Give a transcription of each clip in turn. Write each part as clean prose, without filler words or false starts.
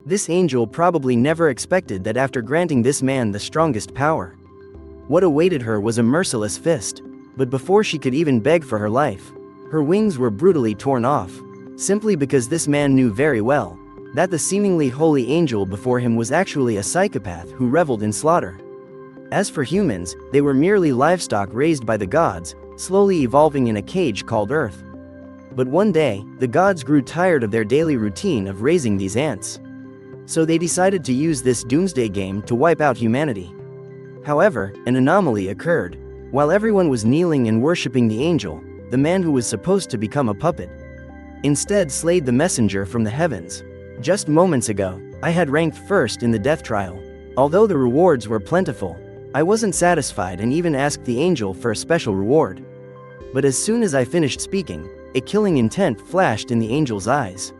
This angel probably never expected that after granting this man the strongest power, what awaited her was a merciless fist. But before she could even beg for her life, her wings were brutally torn off, simply because this man knew very well that the seemingly holy angel before him was actually a psychopath who reveled in slaughter. As for humans, they were merely livestock raised by the gods, slowly evolving in a cage called Earth. But one day, the gods grew tired of their daily routine of raising these ants. So they decided to use this doomsday game to wipe out humanity. However, an anomaly occurred. While everyone was kneeling and worshipping the angel, the man who was supposed to become a puppet instead slayed the messenger from the heavens. Just moments ago, I had ranked first in the death trial. Although the rewards were plentiful, I wasn't satisfied and even asked the angel for a special reward. But as soon as I finished speaking, a killing intent flashed in the angel's eyes.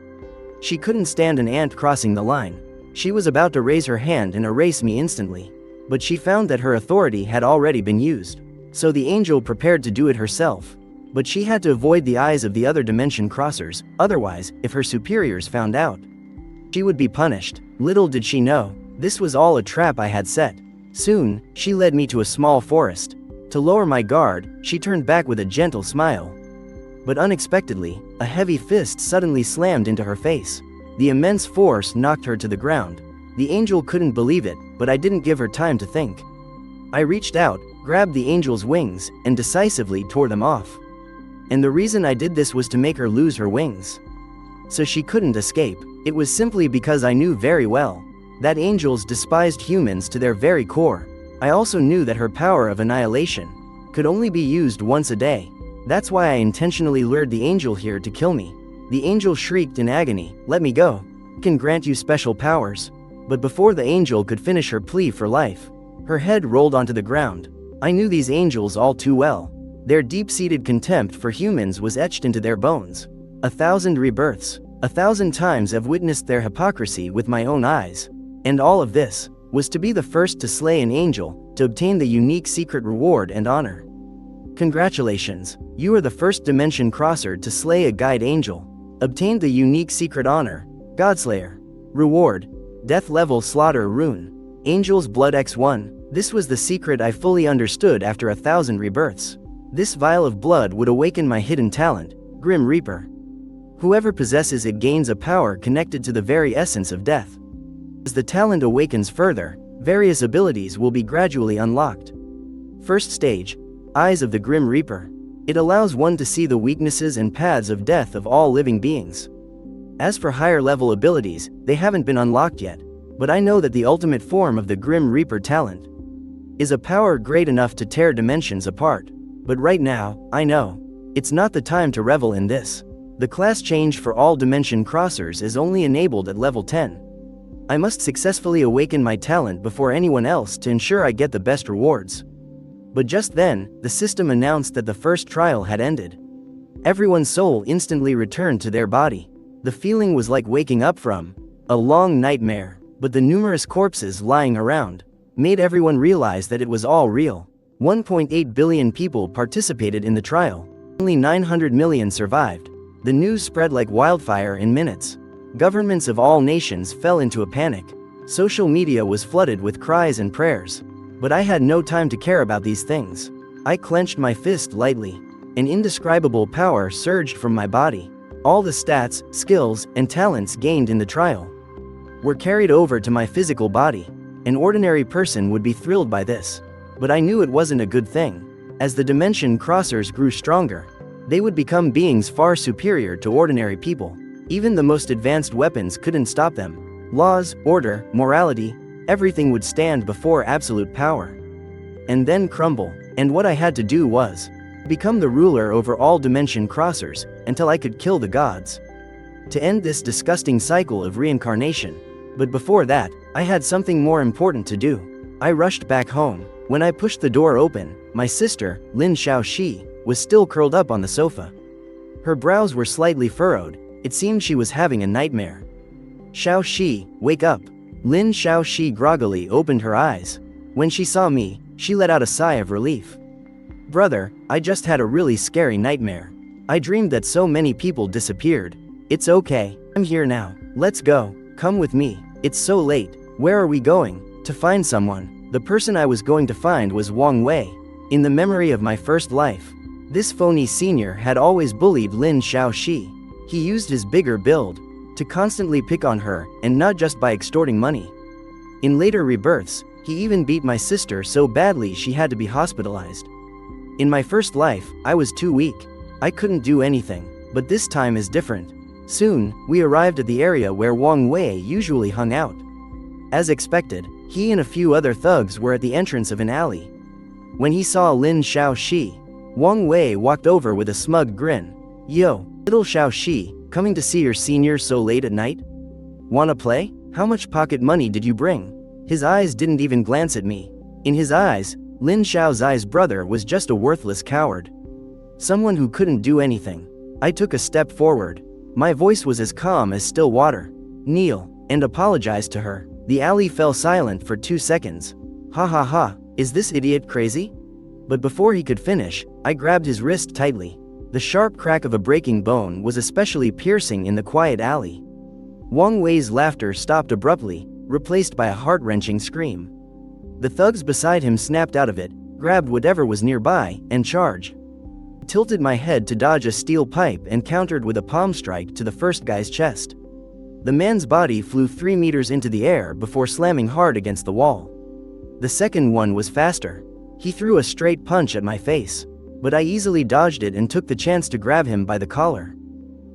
She couldn't stand an ant crossing the line. She was about to raise her hand and erase me instantly. But she found that her authority had already been used. So the angel prepared to do it herself. But she had to avoid the eyes of the other dimension crossers, otherwise, if her superiors found out, she would be punished. Little did she know, this was all a trap I had set. Soon, she led me to a small forest. To lower my guard, she turned back with a gentle smile. But unexpectedly, a heavy fist suddenly slammed into her face. The immense force knocked her to the ground. The angel couldn't believe it, but I didn't give her time to think. I reached out, grabbed the angel's wings, and decisively tore them off. And the reason I did this was to make her lose her wings, so she couldn't escape. It was simply because I knew very well that angels despised humans to their very core. I also knew that her power of annihilation could only be used once a day. That's why I intentionally lured the angel here to kill me. The angel shrieked in agony, "Let me go. I can grant you special powers." But before the angel could finish her plea for life, her head rolled onto the ground. I knew these angels all too well. Their deep-seated contempt for humans was etched into their bones. 1,000 rebirths, 1,000 times I've witnessed their hypocrisy with my own eyes. And all of this was to be the first to slay an angel, to obtain the unique secret reward and honor. Congratulations, you are the first dimension crosser to slay a guide angel. Obtained the unique secret honor, Godslayer. Reward, Death Level Slaughter Rune. Angel's Blood X1. This was the secret I fully understood after 1,000 rebirths. This vial of blood would awaken my hidden talent, Grim Reaper. Whoever possesses it gains a power connected to the very essence of death. As the talent awakens further, various abilities will be gradually unlocked. First stage, Eyes of the Grim Reaper. It allows one to see the weaknesses and paths of death of all living beings. As for higher level abilities, they haven't been unlocked yet, but I know that the ultimate form of the Grim Reaper talent is a power great enough to tear dimensions apart. But right now, I know it's not the time to revel in this. The class change for all dimension crossers is only enabled at level 10. I must successfully awaken my talent before anyone else to ensure I get the best rewards. But just then, the system announced that the first trial had ended. Everyone's soul instantly returned to their body. The feeling was like waking up from a long nightmare, but the numerous corpses lying around made everyone realize that it was all real. 1.8 billion people participated in the trial. Only 900 million survived. The news spread like wildfire in minutes. Governments of all nations fell into a panic. Social media was flooded with cries and prayers. But I had no time to care about these things. I clenched my fist lightly. An indescribable power surged from my body. All the stats, skills, and talents gained in the trial were carried over to my physical body. An ordinary person would be thrilled by this. But I knew it wasn't a good thing. As the dimension crossers grew stronger, they would become beings far superior to ordinary people. Even the most advanced weapons couldn't stop them. Laws, order, morality, everything would stand before absolute power and then crumble. And what I had to do was become the ruler over all dimension crossers until I could kill the gods to end this disgusting cycle of reincarnation. But before that, I had something more important to do. I rushed back home. When I pushed the door open, my sister, Lin Xiaoxi, was still curled up on the sofa. Her brows were slightly furrowed. It seemed she was having a nightmare. "Xiaoxi, wake up." Lin Xiaoxi groggily opened her eyes. When she saw me, she let out a sigh of relief. "Brother, I just had a really scary nightmare. I dreamed that so many people disappeared. It's okay, I'm here now. Let's go, come with me." It's so late. Where are we going? To find someone. The person I was going to find was Wang Wei. In the memory of my first life, this phony senior had always bullied Lin Xiaoxi. He used his bigger build to constantly pick on her, and not just by extorting money. In later rebirths, he even beat my sister so badly she had to be hospitalized. In my first life, I was too weak. I couldn't do anything. But this time is different. Soon, we arrived at the area where Wang Wei usually hung out. As expected, he and a few other thugs were at the entrance of an alley. When he saw Lin Xiaoxi, Wang Wei walked over with a smug grin. "Yo, little Xiaoxi, coming to see your senior so late at night? Wanna play? How much pocket money did you bring?" His eyes didn't even glance at me. In his eyes, Lin Xiaozai's brother was just a worthless coward. Someone who couldn't do anything. I took a step forward. My voice was as calm as still water. "Kneel," and apologized to her. The alley fell silent for 2 seconds. "Ha ha ha, is this idiot crazy?" But before he could finish, I grabbed his wrist tightly. The sharp crack of a breaking bone was especially piercing in the quiet alley. Wang Wei's laughter stopped abruptly, replaced by a heart-wrenching scream. The thugs beside him snapped out of it, grabbed whatever was nearby, and charged. I tilted my head to dodge a steel pipe and countered with a palm strike to the first guy's chest. The man's body flew 3 meters into the air before slamming hard against the wall. The second one was faster. He threw a straight punch at my face, but I easily dodged it and took the chance to grab him by the collar.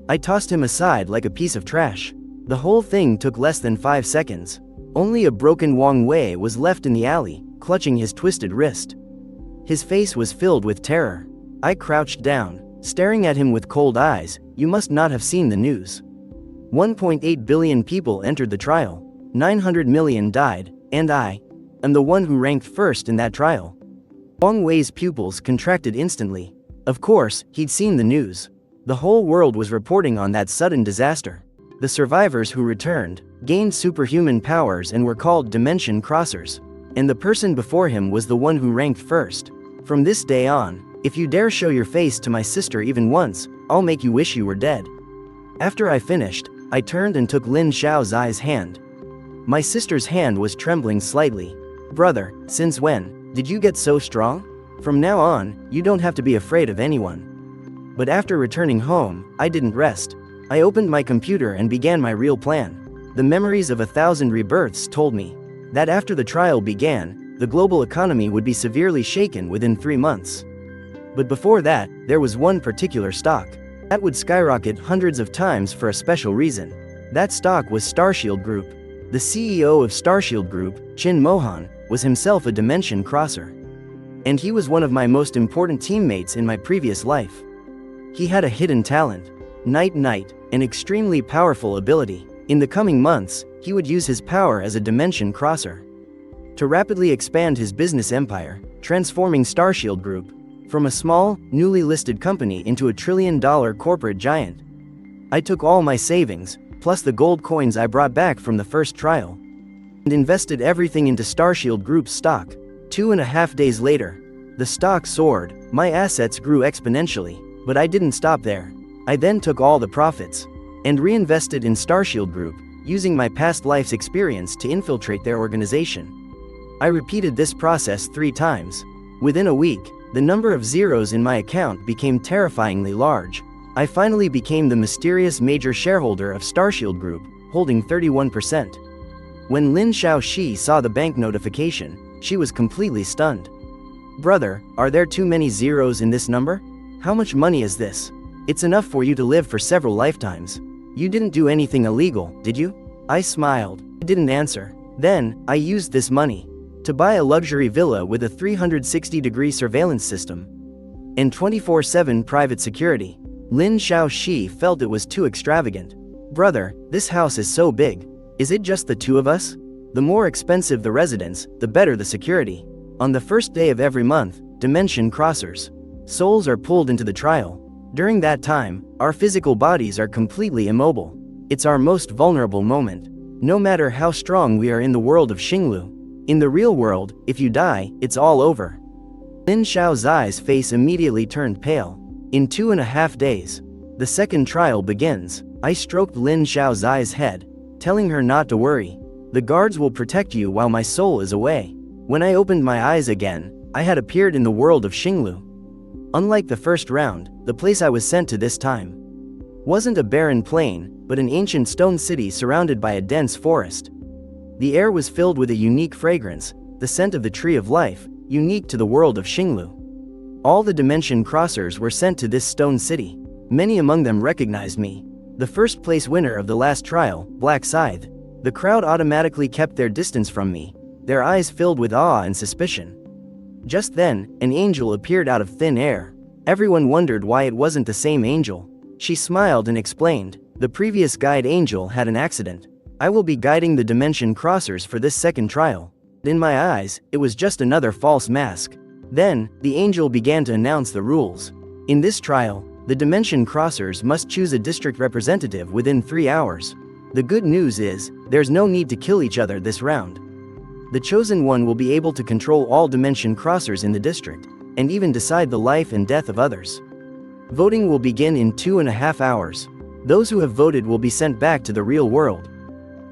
I tossed him aside like a piece of trash. The whole thing took less than 5 seconds. Only a broken Wang Wei was left in the alley, clutching his twisted wrist. His face was filled with terror. I crouched down, staring at him with cold eyes. "You must not have seen the news. 1.8 billion people entered the trial. 900 million died, and I am the one who ranked first in that trial." Wang Wei's pupils contracted instantly. Of course, he'd seen the news. The whole world was reporting on that sudden disaster. The survivors who returned gained superhuman powers and were called Dimension Crossers. And the person before him was the one who ranked first. "From this day on, if you dare show your face to my sister even once, I'll make you wish you were dead." After I finished, I turned and took Lin Xiaozai's hand. My sister's hand was trembling slightly. "Brother, since when did you get so strong? From now on, you don't have to be afraid of anyone." But after returning home, I didn't rest. I opened my computer and began my real plan. The memories of 1,000 rebirths told me that after the trial began, the global economy would be severely shaken within 3 months. But before that, there was one particular stock that would skyrocket hundreds of times for a special reason. That stock was Starshield Group. The CEO of Starshield Group, Chin Mohan, was himself a dimension crosser. And he was one of my most important teammates in my previous life. He had a hidden talent, Night, an extremely powerful ability. In the coming months, he would use his power as a dimension crosser to rapidly expand his business empire, transforming Starshield Group from a small, newly listed company into a trillion-dollar corporate giant. I took all my savings, plus the gold coins I brought back from the first trial, and invested everything into Starshield Group's stock. 2.5 days later, the stock soared. My assets grew exponentially, but I didn't stop there. I then took all the profits and reinvested in Starshield Group, using my past life's experience to infiltrate their organization. I repeated this process 3 times. Within a week, the number of zeros in my account became terrifyingly large. I finally became the mysterious major shareholder of Starshield Group, holding 31%. When Lin Xiaoxi saw the bank notification, she was completely stunned. "Brother, are there too many zeros in this number? How much money is this? It's enough for you to live for several lifetimes. You didn't do anything illegal, did you?" I smiled. I didn't answer. Then, I used this money to buy a luxury villa with a 360-degree surveillance system and 24/7 private security. Lin Xiaoxi felt it was too extravagant. "Brother, this house is so big. Is it just the 2 of us? The more expensive the residence, the better the security. On the first day of every month, Dimension Crossers souls are pulled into the trial. During that time, our physical bodies are completely immobile. It's our most vulnerable moment. No matter how strong we are in the world of Xinglu. In the real world, if you die, it's all over." Lin Xiaozai's face immediately turned pale. In 2.5 days, the second trial begins. I stroked Lin Xiaozai's head, telling her not to worry. The guards will protect you while my soul is away. When I opened my eyes again, I had appeared in the world of Xinglu. Unlike the first round, the place I was sent to this time wasn't a barren plain, but an ancient stone city surrounded by a dense forest. The air was filled with a unique fragrance, the scent of the tree of life, unique to the world of Xinglu. All the dimension crossers were sent to this stone city. Many among them recognized me. The first place winner of the last trial, Black Scythe. The crowd automatically kept their distance from me, their eyes filled with awe and suspicion. Just then, an angel appeared out of thin air. Everyone wondered why it wasn't the same angel. She smiled and explained, the previous guide angel had an accident. I will be guiding the dimension crossers for this second trial. In my eyes, it was just another false mask. Then, the angel began to announce the rules. In this trial, the dimension crossers must choose a district representative within 3 hours. The good news is, there's no need to kill each other this round. The chosen one will be able to control all dimension crossers in the district, and even decide the life and death of others. Voting will begin in 2.5 hours. Those who have voted will be sent back to the real world.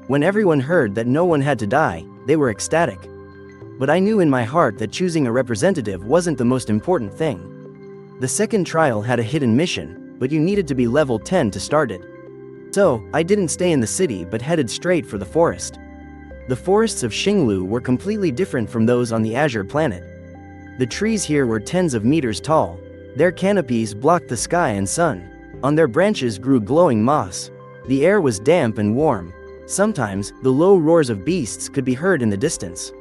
When everyone heard that no one had to die, they were ecstatic. But I knew in my heart that choosing a representative wasn't the most important thing. The second trial had a hidden mission, but you needed to be level 10 to start it. So, I didn't stay in the city but headed straight for the forest. The forests of Xinglu were completely different from those on the Azure planet. The trees here were tens of meters tall. Their canopies blocked the sky and sun. On their branches grew glowing moss. The air was damp and warm. Sometimes, the low roars of beasts could be heard in the distance.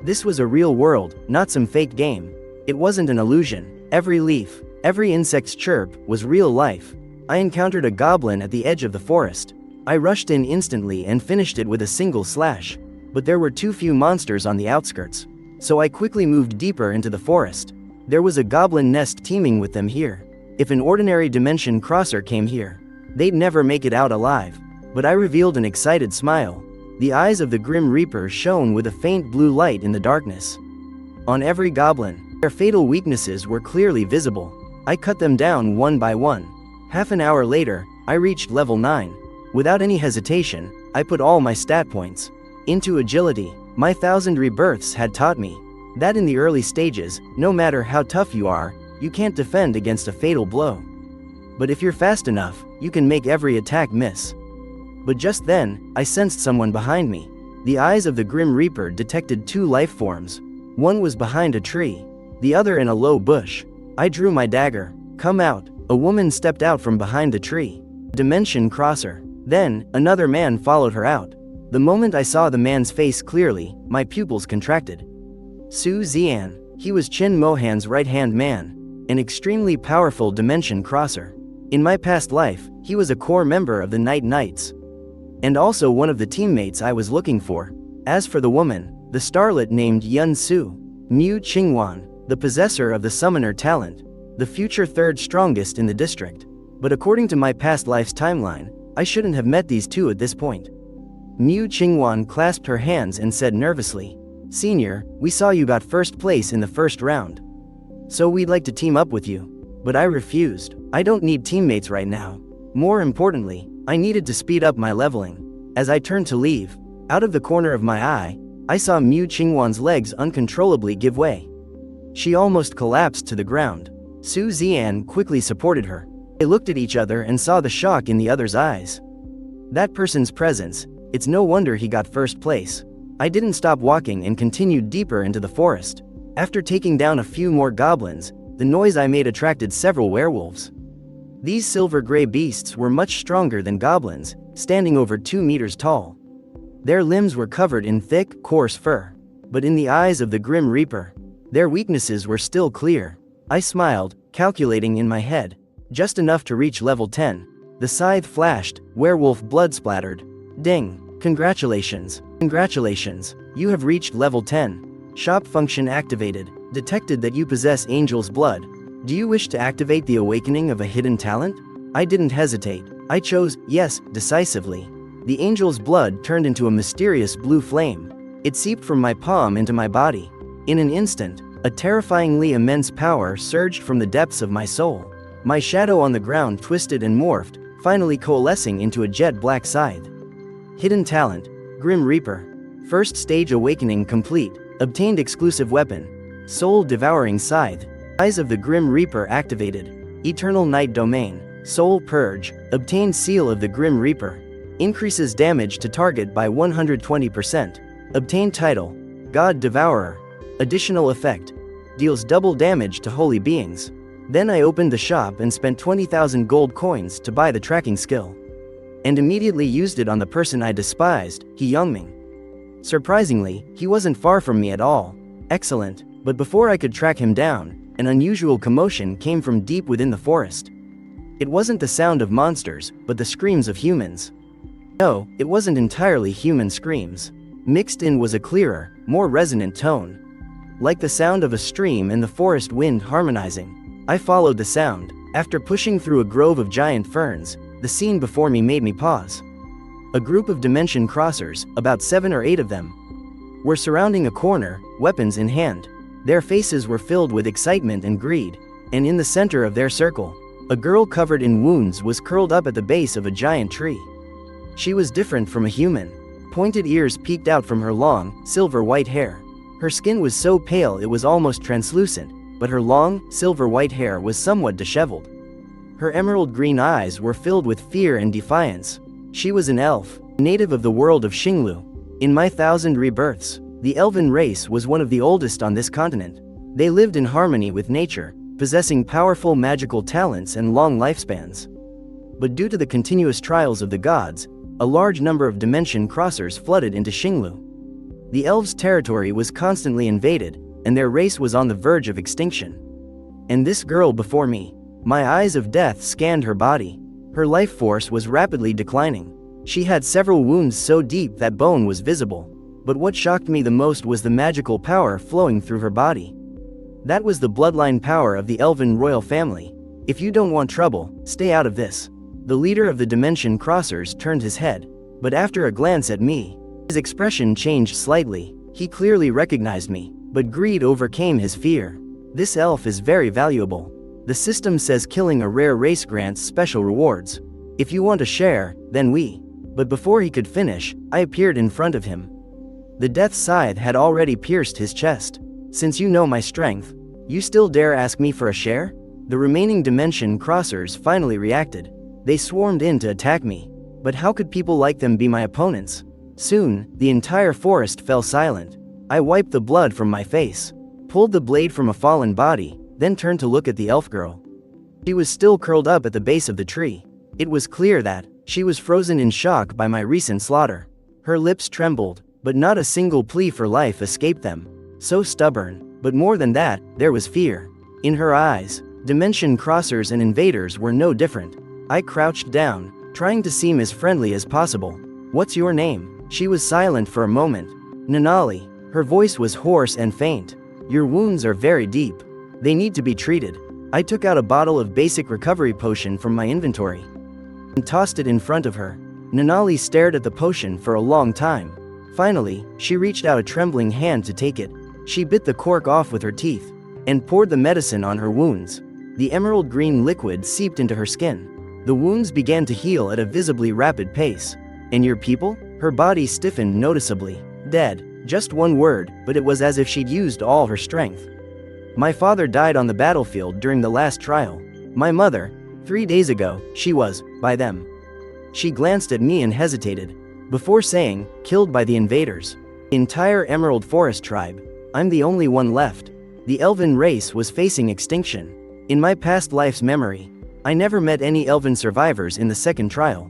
This was a real world, not some fake game. It wasn't an illusion. Every leaf, every insect's chirp, was real life. I encountered a goblin at the edge of the forest. I rushed in instantly and finished it with a single slash. But there were too few monsters on the outskirts. So I quickly moved deeper into the forest. There was a goblin nest teeming with them here. If an ordinary dimension crosser came here, they'd never make it out alive. But I revealed an excited smile. The eyes of the Grim Reaper shone with a faint blue light in the darkness. On every goblin, their fatal weaknesses were clearly visible. I cut them down one by one. Half an hour later, I reached level 9. Without any hesitation, I put all my stat points into agility. My 1,000 rebirths had taught me that in the early stages, no matter how tough you are, you can't defend against a fatal blow. But if you're fast enough, you can make every attack miss. But just then, I sensed someone behind me. The eyes of the Grim Reaper detected 2 life forms. One was behind a tree, the other in a low bush. I drew my dagger. Come out. A woman stepped out from behind the tree. Dimension crosser. Then, another man followed her out. The moment I saw the man's face clearly, my pupils contracted. Su Zian. He was Qin Mohan's right-hand man, an extremely powerful dimension crosser. In my past life, he was a core member of the Night Knights, and also one of the teammates I was looking for. As for the woman, the starlet named Yun Su, Mu Qingwan, the possessor of the summoner talent, the future 3rd strongest in the district. But according to my past life's timeline, I shouldn't have met these two at this point. Mu Qingwan clasped her hands and said nervously, "Senior, we saw you got first place in the first round. So we'd like to team up with you." But I refused. I don't need teammates right now. More importantly, I needed to speed up my leveling. As I turned to leave, out of the corner of my eye, I saw Mu Qingwan's legs uncontrollably give way. She almost collapsed to the ground. Su Zian quickly supported her. They looked at each other and saw the shock in the other's eyes. That person's presence, it's no wonder he got first place. I didn't stop walking and continued deeper into the forest. After taking down a few more goblins, the noise I made attracted several werewolves. These silver-gray beasts were much stronger than goblins, standing over 2 meters tall. Their limbs were covered in thick, coarse fur. But in the eyes of the Grim Reaper, their weaknesses were still clear. I smiled, calculating in my head. Just enough to reach level 10. The scythe flashed, werewolf blood splattered. Ding! Congratulations! Congratulations! You have reached level 10. Shop function activated. Detected that you possess angel's blood. Do you wish to activate the awakening of a hidden talent? I didn't hesitate. I chose yes, decisively. The angel's blood turned into a mysterious blue flame. It seeped from my palm into my body. In an instant, a terrifyingly immense power surged from the depths of my soul. My shadow on the ground twisted and morphed, finally coalescing into a jet black scythe. Hidden talent, Grim Reaper. First stage awakening complete. Obtained exclusive weapon. Soul devouring scythe. Eyes of the Grim Reaper activated. Eternal Night domain. Soul purge. Obtained seal of the Grim Reaper. Increases damage to target by 120%. Obtained title. God Devourer. Additional effect. Deals double damage to holy beings. Then I opened the shop and spent 20,000 gold coins to buy the tracking skill. And immediately used it on the person I despised, He Youngming. Surprisingly, he wasn't far from me at all. Excellent, but before I could track him down, an unusual commotion came from deep within the forest. It wasn't the sound of monsters, but the screams of humans. No, it wasn't entirely human screams. Mixed in was a clearer, more resonant tone. Like the sound of a stream and the forest wind harmonizing. I followed the sound. After pushing through a grove of giant ferns, the scene before me made me pause. A group of dimension crossers, about 7 or 8 of them, were surrounding a corner, weapons in hand. Their faces were filled with excitement and greed, and in the center of their circle, a girl covered in wounds was curled up at the base of a giant tree. She was different from a human. Pointed ears peeked out from her long, silver-white hair. Her skin was so pale it was almost translucent, but her long, silver-white hair was somewhat disheveled. Her emerald-green eyes were filled with fear and defiance. She was an elf, native of the world of Xinglu. In my 1,000 rebirths, the elven race was one of the oldest on this continent. They lived in harmony with nature, possessing powerful magical talents and long lifespans. But due to the continuous trials of the gods, a large number of dimension crossers flooded into Xinglu. The elves' territory was constantly invaded, and their race was on the verge of extinction. And this girl before me, my eyes of death scanned her body. Her life force was rapidly declining. She had several wounds so deep that bone was visible. But what shocked me the most was the magical power flowing through her body. That was the bloodline power of the elven royal family. If you don't want trouble, stay out of this. The leader of the Dimension Crossers turned his head, but after a glance at me, his expression changed slightly. He clearly recognized me, but greed overcame his fear. This elf is very valuable. The system says killing a rare race grants special rewards. If you want a share, then we. But before he could finish, I appeared in front of him. The death scythe had already pierced his chest. Since you know my strength, you still dare ask me for a share? The remaining Dimension Crossers finally reacted. They swarmed in to attack me. But how could people like them be my opponents? Soon, the entire forest fell silent. I wiped the blood from my face, pulled the blade from a fallen body, then turned to look at the elf girl. She was still curled up at the base of the tree. It was clear that she was frozen in shock by my recent slaughter. Her lips trembled, but not a single plea for life escaped them. So stubborn, but more than that, there was fear. In her eyes, Dimension Crossers and invaders were no different. I crouched down, trying to seem as friendly as possible. What's your name? She was silent for a moment. Nanali. Her voice was hoarse and faint. Your wounds are very deep. They need to be treated. I took out a bottle of basic recovery potion from my inventory and tossed it in front of her. Nanali stared at the potion for a long time. Finally, she reached out a trembling hand to take it. She bit the cork off with her teeth and poured the medicine on her wounds. The emerald green liquid seeped into her skin. The wounds began to heal at a visibly rapid pace. And your people? Her body stiffened noticeably. Dead. Just one word, but it was as if she'd used all her strength. My father died on the battlefield during the last trial. My mother, 3 days ago, she was, by them. She glanced at me and hesitated, before saying, killed by the invaders. Entire Emerald Forest tribe. I'm the only one left. The elven race was facing extinction. In my past life's memory, I never met any elven survivors in the second trial.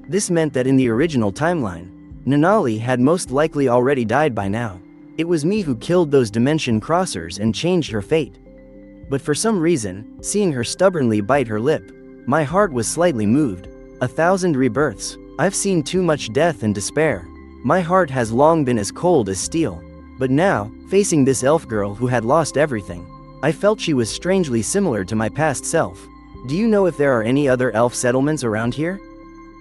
This meant that in the original timeline, Nanali had most likely already died by now. It was me who killed those Dimension Crossers and changed her fate. But for some reason, seeing her stubbornly bite her lip, my heart was slightly moved. 1,000 rebirths. I've seen too much death and despair. My heart has long been as cold as steel. But now, facing this elf girl who had lost everything, I felt she was strangely similar to my past self. Do you know if there are any other elf settlements around here?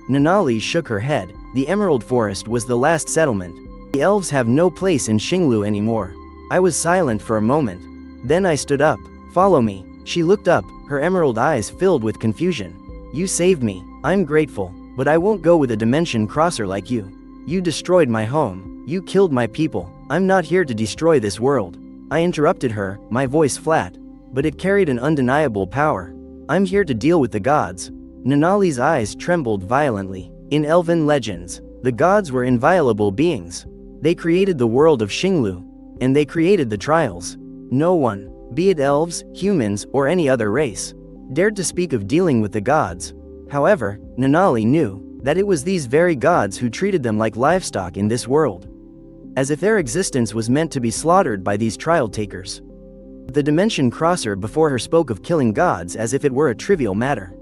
Nanali shook her head. The Emerald Forest was the last settlement. The elves have no place in Xinglu anymore. I was silent for a moment. Then I stood up. Follow me. She looked up, her emerald eyes filled with confusion. You saved me. I'm grateful, but I won't go with a Dimension Crosser like you. You destroyed my home. You killed my people. I'm not here to destroy this world. I interrupted her, my voice flat, but it carried an undeniable power. I'm here to deal with the gods. Nanali's eyes trembled violently. In elven legends, the gods were inviolable beings. They created the world of Xinglu, and they created the trials. No one, be it elves, humans, or any other race, dared to speak of dealing with the gods. However, Nanali knew that it was these very gods who treated them like livestock in this world, as if their existence was meant to be slaughtered by these trial takers. The dimension crosser before her spoke of killing gods as if it were a trivial matter.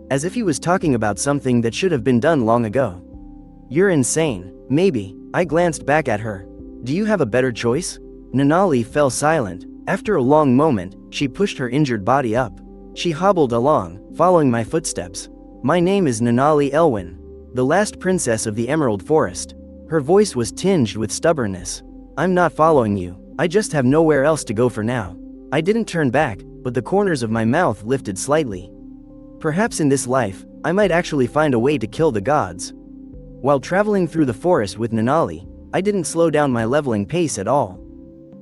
As if he was talking about something that should have been done long ago. You're insane, maybe. I glanced back at her. Do you have a better choice? Nanali fell silent. After a long moment, she pushed her injured body up. She hobbled along, following my footsteps. My name is Nanali Elwyn, the last princess of the Emerald Forest. Her voice was tinged with stubbornness. I'm not following you. I just have nowhere else to go for now. I didn't turn back, but the corners of my mouth lifted slightly. Perhaps in this life, I might actually find a way to kill the gods. While traveling through the forest with Nanali, I didn't slow down my leveling pace at all.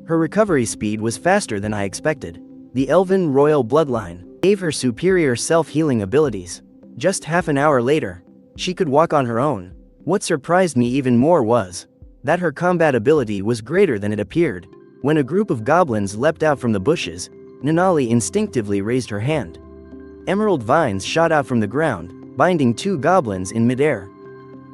Her recovery speed was faster than I expected. The elven royal bloodline gave her superior self-healing abilities. Just half an hour later, she could walk on her own. What surprised me even more was that her combat ability was greater than it appeared. When a group of goblins leapt out from the bushes, Nanali instinctively raised her hand. Emerald vines shot out from the ground, binding two goblins in midair.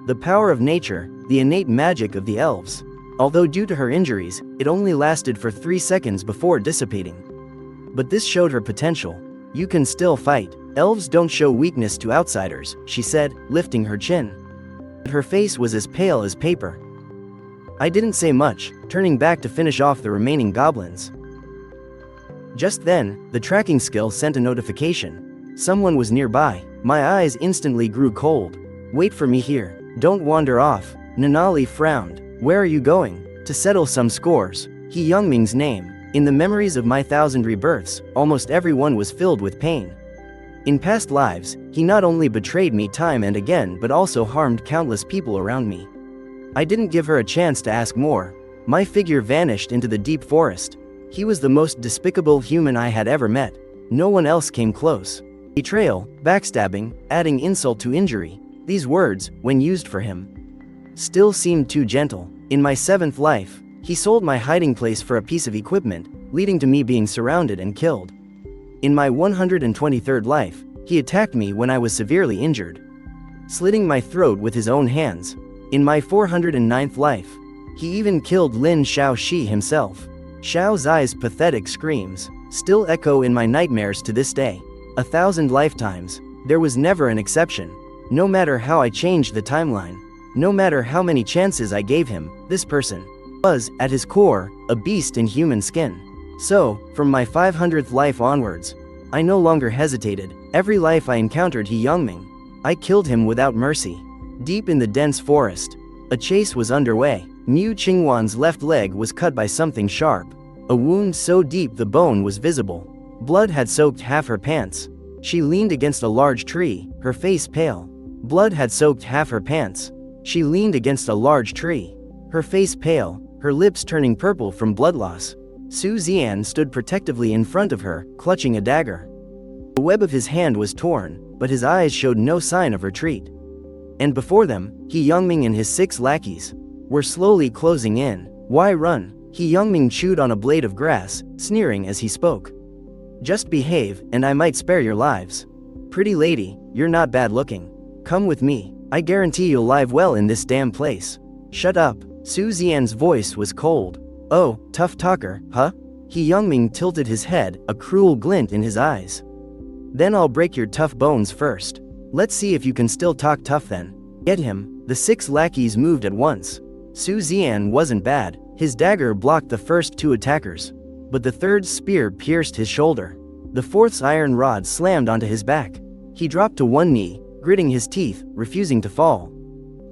The power of nature, the innate magic of the elves. Although due to her injuries, it only lasted for 3 seconds before dissipating. But this showed her potential. You can still fight. Elves don't show weakness to outsiders, she said, lifting her chin. Her face was as pale as paper. I didn't say much, turning back to finish off the remaining goblins. Just then, the tracking skill sent a notification. Someone was nearby. My eyes instantly grew cold. Wait for me here. Don't wander off. Nanali frowned. Where are you going? To settle some scores. He Youngming's name. In the memories of my 1,000 rebirths, almost everyone was filled with pain. In past lives, he not only betrayed me time and again but also harmed countless people around me. I didn't give her a chance to ask more. My figure vanished into the deep forest. He was the most despicable human I had ever met. No one else came close. Betrayal, backstabbing, adding insult to injury. These words, when used for him, still seemed too gentle. In my 7th life, he sold my hiding place for a piece of equipment, leading to me being surrounded and killed. In my 123rd life, he attacked me when I was severely injured, slitting my throat with his own hands. In my 409th life, he even killed Lin Xiaoxi himself. Xiao's eyes' pathetic screams still echo in my nightmares to this day. 1,000 lifetimes, there was never an exception. No matter how I changed the timeline, no matter how many chances I gave him, this person was, at his core, a beast in human skin. So, from my 500th life onwards, I no longer hesitated. Every life I encountered He Youngming, I killed him without mercy. Deep in the dense forest, a chase was underway. Mu Qingwan's left leg was cut by something sharp. A wound so deep the bone was visible. Blood had soaked half her pants. She leaned against a large tree, her face pale. Blood had soaked half her pants. She leaned against a large tree, her face pale, her lips turning purple from blood loss. Su Zian stood protectively in front of her, clutching a dagger. The web of his hand was torn, but his eyes showed no sign of retreat. And before them, He Youngming and his 6 lackeys were slowly closing in. Why run? He Youngming chewed on a blade of grass, sneering as he spoke. Just behave, and I might spare your lives. Pretty lady, you're not bad looking. Come with me. I guarantee you'll live well in this damn place. Shut up. Su Zian's voice was cold. Oh, tough talker, huh? He Youngming tilted his head, a cruel glint in his eyes. Then I'll break your tough bones first. Let's see if you can still talk tough then. Get him. The 6 lackeys moved at once. Su Zian wasn't bad. His dagger blocked the first 2 attackers, but the 3rd's spear pierced his shoulder. The 4th's iron rod slammed onto his back. He dropped to one knee, gritting his teeth, refusing to fall.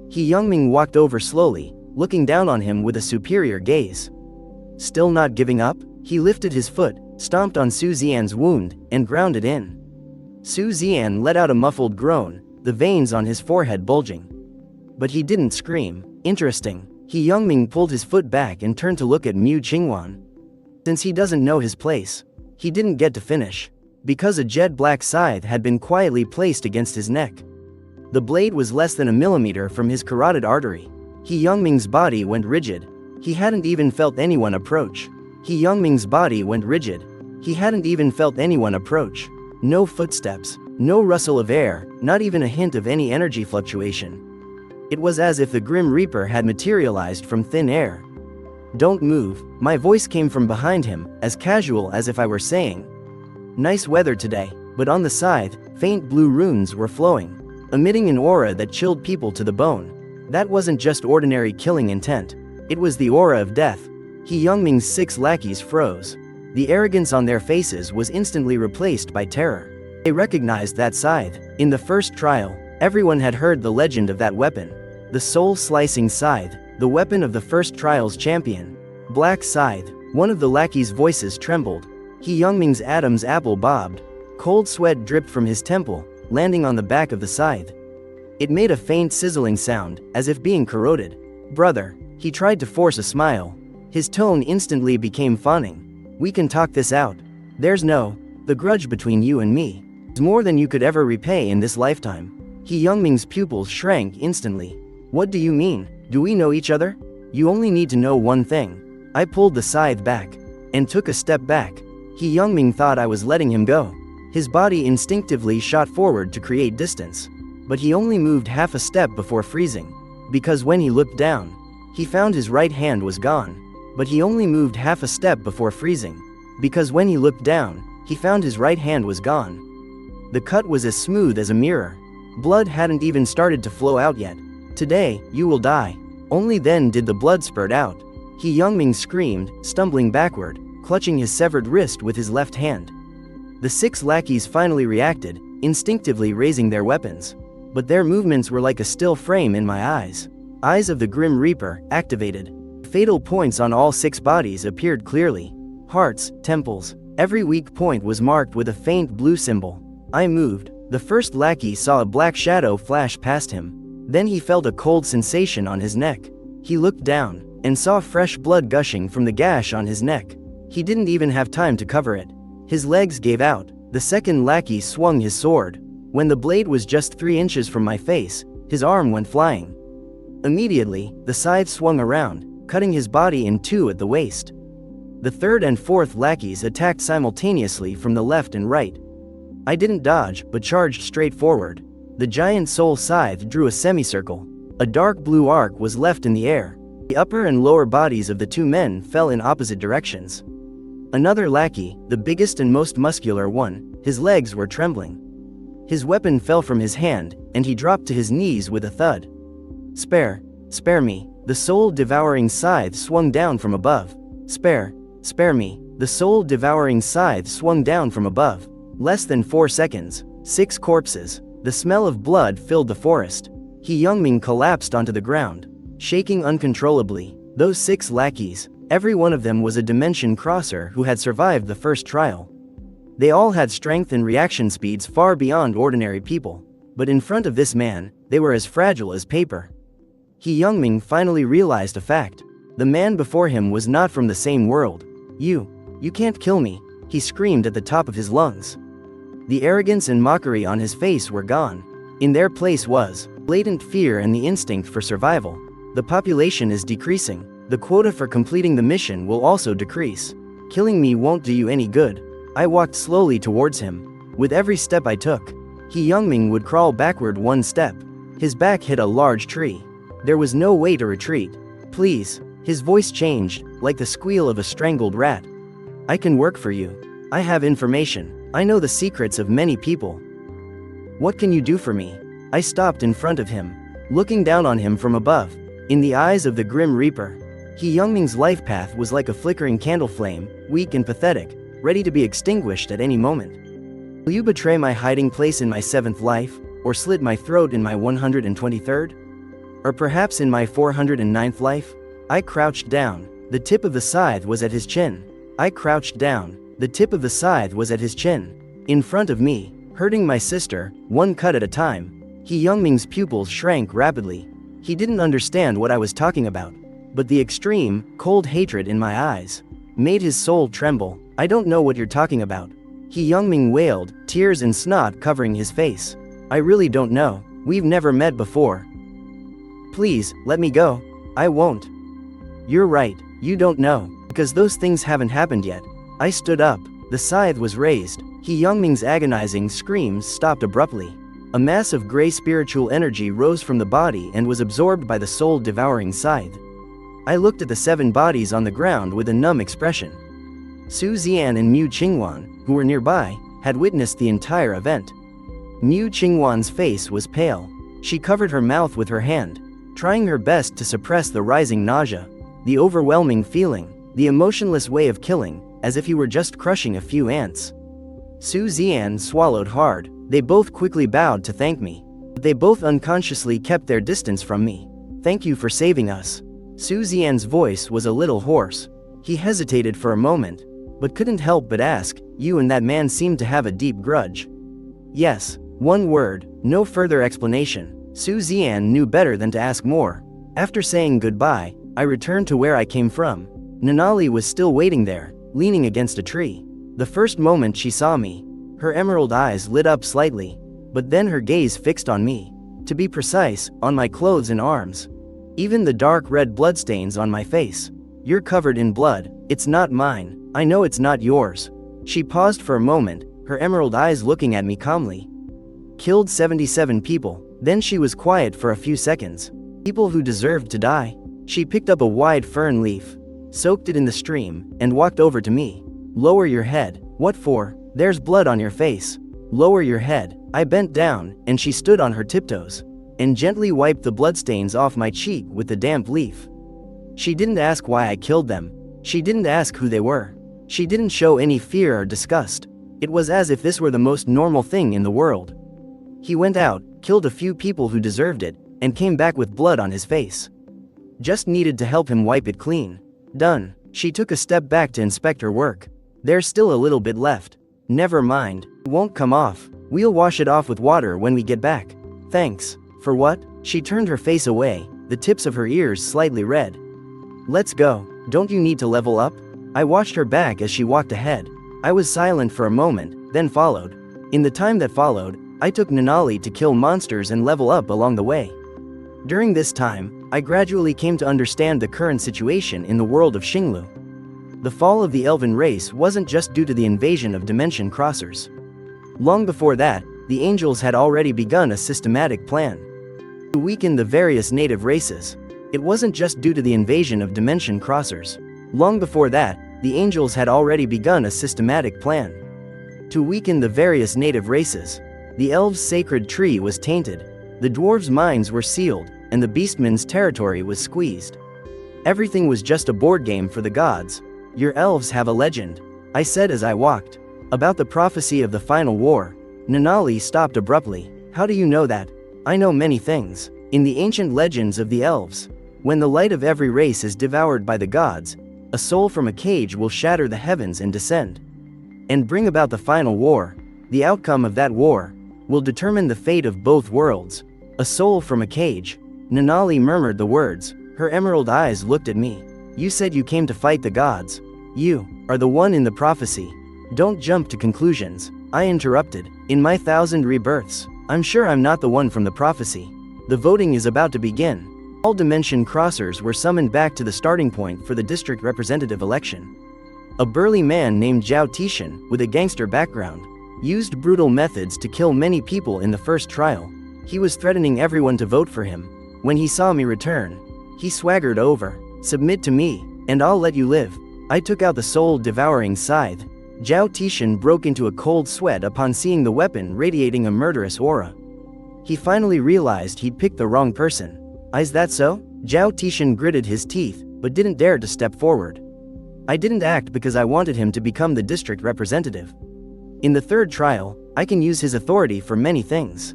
He Youngming walked over slowly, looking down on him with a superior gaze. Still not giving up, he lifted his foot, stomped on Su Zian's wound, and ground it in. Su Zian let out a muffled groan. the veins on his forehead bulging. But he didn't scream. Interesting. He Youngming pulled his foot back and turned to look at Mu Qingwan. Since he doesn't know his place, he didn't get to finish, because a jet black scythe had been quietly placed against his neck. The blade was less than a millimeter from his carotid artery. He Youngming's body went rigid. He hadn't even felt anyone approach. He Youngming's body went rigid. He hadn't even felt anyone approach. No footsteps, no rustle of air, not even a hint of any energy fluctuation. It was as if the Grim Reaper had materialized from thin air. "Don't move," my voice came from behind him, as casual as if I were saying, "Nice weather today," but on the scythe, faint blue runes were flowing, emitting an aura that chilled people to the bone. That wasn't just ordinary killing intent. It was the aura of death. He Youngming's 6 lackeys froze. The arrogance on their faces was instantly replaced by terror. They recognized that scythe. In the first trial, everyone had heard the legend of that weapon. The soul-slicing scythe, the weapon of the first trial's champion. Black scythe. One of the lackeys' voices trembled. He Youngming's Adam's apple bobbed. Cold sweat dripped from his temple, landing on the back of the scythe. It made a faint sizzling sound, as if being corroded. "Brother." He tried to force a smile. His tone instantly became fawning. "We can talk this out. There's the grudge between you and me. It's more than you could ever repay in this lifetime." He Youngming's pupils shrank instantly. "What do you mean? Do we know each other? You only need to know one thing." I pulled the scythe back and took a step back. He Youngming thought I was letting him go. His body instinctively shot forward to create distance. But he only moved half a step before freezing. Because when he looked down, he found his right hand was gone. But he only moved half a step before freezing. Because when he looked down, he found his right hand was gone. The cut was as smooth as a mirror. Blood hadn't even started to flow out yet. "Today, you will die." Only then did the blood spurt out. He Youngming screamed, stumbling backward, clutching his severed wrist with his left hand. The 6 lackeys finally reacted, instinctively raising their weapons. But their movements were like a still frame in my eyes. Eyes of the Grim Reaper, activated. Fatal points on all 6 bodies appeared clearly. Hearts, temples. Every weak point was marked with a faint blue symbol. I moved. The first lackey saw a black shadow flash past him. Then he felt a cold sensation on his neck. He looked down and saw fresh blood gushing from the gash on his neck. He didn't even have time to cover it. His legs gave out. The second lackey swung his sword. When the blade was just 3 inches from my face, his arm went flying. Immediately, the scythe swung around, cutting his body in 2 at the waist. The third and fourth lackeys attacked simultaneously from the left and right. I didn't dodge, but charged straight forward. The giant soul scythe drew a semicircle. A dark blue arc was left in the air. The upper and lower bodies of the 2 men fell in opposite directions. Another lackey, the biggest and most muscular one, his legs were trembling. His weapon fell from his hand, and he dropped to his knees with a thud. Spare me." The soul-devouring scythe swung down from above. Spare me." The soul-devouring scythe swung down from above. Less than 4 seconds. 6 corpses. The smell of blood filled the forest. He Youngming collapsed onto the ground, shaking uncontrollably. Those 6 lackeys, every one of them was a dimension crosser who had survived the first trial. They all had strength and reaction speeds far beyond ordinary people. But in front of this man, they were as fragile as paper. He Youngming finally realized a fact. The man before him was not from the same world. You can't kill me," he screamed at the top of his lungs. The arrogance and mockery on his face were gone. In their place was blatant fear and the instinct for survival. "The population is decreasing. The quota for completing the mission will also decrease. Killing me won't do you any good." I walked slowly towards him. With every step I took, He Youngming would crawl backward 1 step. His back hit a large tree. There was no way to retreat. "Please." His voice changed, like the squeal of a strangled rat. "I can work for you. I have information. I know the secrets of many people. What can you do for me?" I stopped in front of him, looking down on him from above. In the eyes of the Grim Reaper, He Youngming's life path was like a flickering candle flame, weak and pathetic, ready to be extinguished at any moment. "Will you betray my hiding place in my 7th life, or slit my throat in my 123rd? Or perhaps in my 409th life?" I crouched down. The tip of the scythe was at his chin. I crouched down. The tip of the scythe was at his chin. In front of me, hurting my sister, 1 cut at a time. He Youngming's pupils shrank rapidly. He didn't understand what I was talking about, but the extreme, cold hatred in my eyes made his soul tremble. I don't know what you're talking about. He Youngming wailed, tears and snot covering his face. I really don't know. We've never met before. Please, let me go. I won't. You're right, you don't know, because those things haven't happened yet. I stood up. The scythe was raised. He Youngming's agonizing screams stopped abruptly. A mass of gray spiritual energy rose from the body and was absorbed by the soul-devouring scythe. I looked at the 7 bodies on the ground with a numb expression. Su Xian and Mu Qingwan, who were nearby, had witnessed the entire event. Mu Qingwan's face was pale. She covered her mouth with her hand, trying her best to suppress the rising nausea, the overwhelming feeling, the emotionless way of killing, as if he were just crushing a few ants. Su Xian swallowed hard. They both quickly bowed to thank me. But they both unconsciously kept their distance from me. Thank you for saving us. Su Xian's voice was a little hoarse. He hesitated for a moment, but couldn't help but ask, you and that man seem to have a deep grudge. Yes, one word, no further explanation. Su Xian knew better than to ask more. After saying goodbye, I returned to where I came from. Nanali was still waiting there, leaning against a tree. The first moment she saw me, her emerald eyes lit up slightly, but then her gaze fixed on me. To be precise, on my clothes and arms. Even the dark red bloodstains on my face. You're covered in blood. It's not mine. I know it's not yours. She paused for a moment, her emerald eyes looking at me calmly. Killed 77 people. Then she was quiet for a few seconds. People who deserved to die. She picked up a wide fern leaf, soaked it in the stream, and walked over to me. Lower your head. What for? There's blood on your face. Lower your head. I bent down, and she stood on her tiptoes, and gently wiped the bloodstains off my cheek with the damp leaf. She didn't ask why I killed them. She didn't ask who they were. She didn't show any fear or disgust. It was as if this were the most normal thing in the world. He went out, killed a few people who deserved it, and came back with blood on his face. Just needed to help him wipe it clean. Done. She took a step back to inspect her work. There's still a little bit left. Never mind. It won't come off. We'll wash it off with water when we get back. Thanks. For what? She turned her face away, the tips of her ears slightly red. Let's go. Don't you need to level up? I watched her back as she walked ahead. I was silent for a moment, then followed. In the time that followed, I took Nanali to kill monsters and level up along the way. During this time, I gradually came to understand the current situation in the world of Xinglu. The fall of the elven race wasn't just due to the invasion of dimension crossers. Long before that, the angels had already begun a systematic plan to weaken the various native races. It wasn't just due to the invasion of dimension crossers. Long before that, the angels had already begun a systematic plan to weaken the various native races. The elves' sacred tree was tainted, the dwarves' minds were sealed, and the beastmen's territory was squeezed. Everything was just a board game for the gods. Your elves have a legend, I said as I walked. About the prophecy of the final war. Nanali stopped abruptly. How do you know that? I know many things. In the ancient legends of the elves, when the light of every race is devoured by the gods, a soul from a cage will shatter the heavens and descend, and bring about the final war. The outcome of that war will determine the fate of both worlds. A soul from a cage. Nanali murmured the words. Her emerald eyes looked at me. You said you came to fight the gods. You are the one in the prophecy. Don't jump to conclusions, I interrupted. In my 1,000 rebirths, I'm sure I'm not the one from the prophecy. The voting is about to begin. All dimension crossers were summoned back to the starting point for the district representative election. A burly man named Zhao Tishan, with a gangster background, used brutal methods to kill many people in the first trial. He was threatening everyone to vote for him. When he saw me return, he swaggered over. Submit to me, and I'll let you live. I took out the soul-devouring scythe. Zhao Tishan broke into a cold sweat upon seeing the weapon radiating a murderous aura. He finally realized he'd picked the wrong person. Is that so? Zhao Tishan gritted his teeth, but didn't dare to step forward. I didn't act because I wanted him to become the district representative. In the third trial, I can use his authority for many things.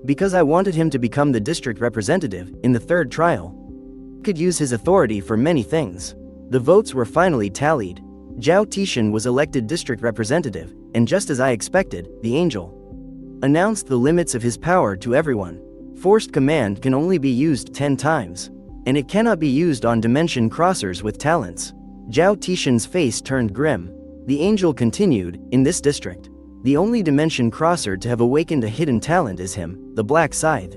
Because I wanted him to become the district representative, in the third trial, could use his authority for many things. The votes were finally tallied. Zhao Tishan was elected district representative, and just as I expected, the angel announced the limits of his power to everyone. Forced command can only be used 10 times. And it cannot be used on dimension crossers with talents. Zhao Tishan's face turned grim. The angel continued, in this district, the only dimension crosser to have awakened a hidden talent is him, the Black Scythe.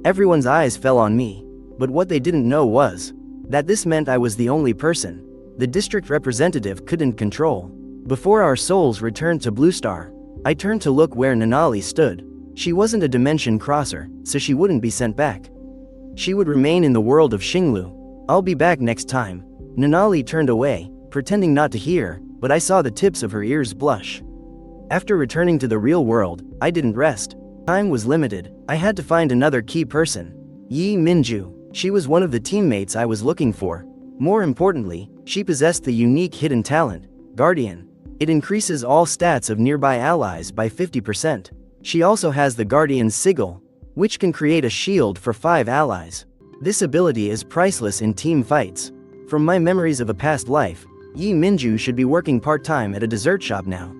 Everyone's eyes fell on me. But what they didn't know was that this meant I was the only person the district representative couldn't control. Before our souls returned to Blue Star, I turned to look where Nanali stood. She wasn't a dimension crosser, so she wouldn't be sent back. She would remain in the world of Xinglu. I'll be back next time. Nanali turned away, pretending not to hear, but I saw the tips of her ears blush. After returning to the real world, I didn't rest. Time was limited. I had to find another key person. Yi Minju. She was one of the teammates I was looking for. More importantly, she possessed the unique hidden talent, Guardian. It increases all stats of nearby allies by 50%. She also has the Guardian's Sigil, which can create a shield for 5 allies. This ability is priceless in team fights. From my memories of a past life, Yi Minju should be working part-time at a dessert shop now.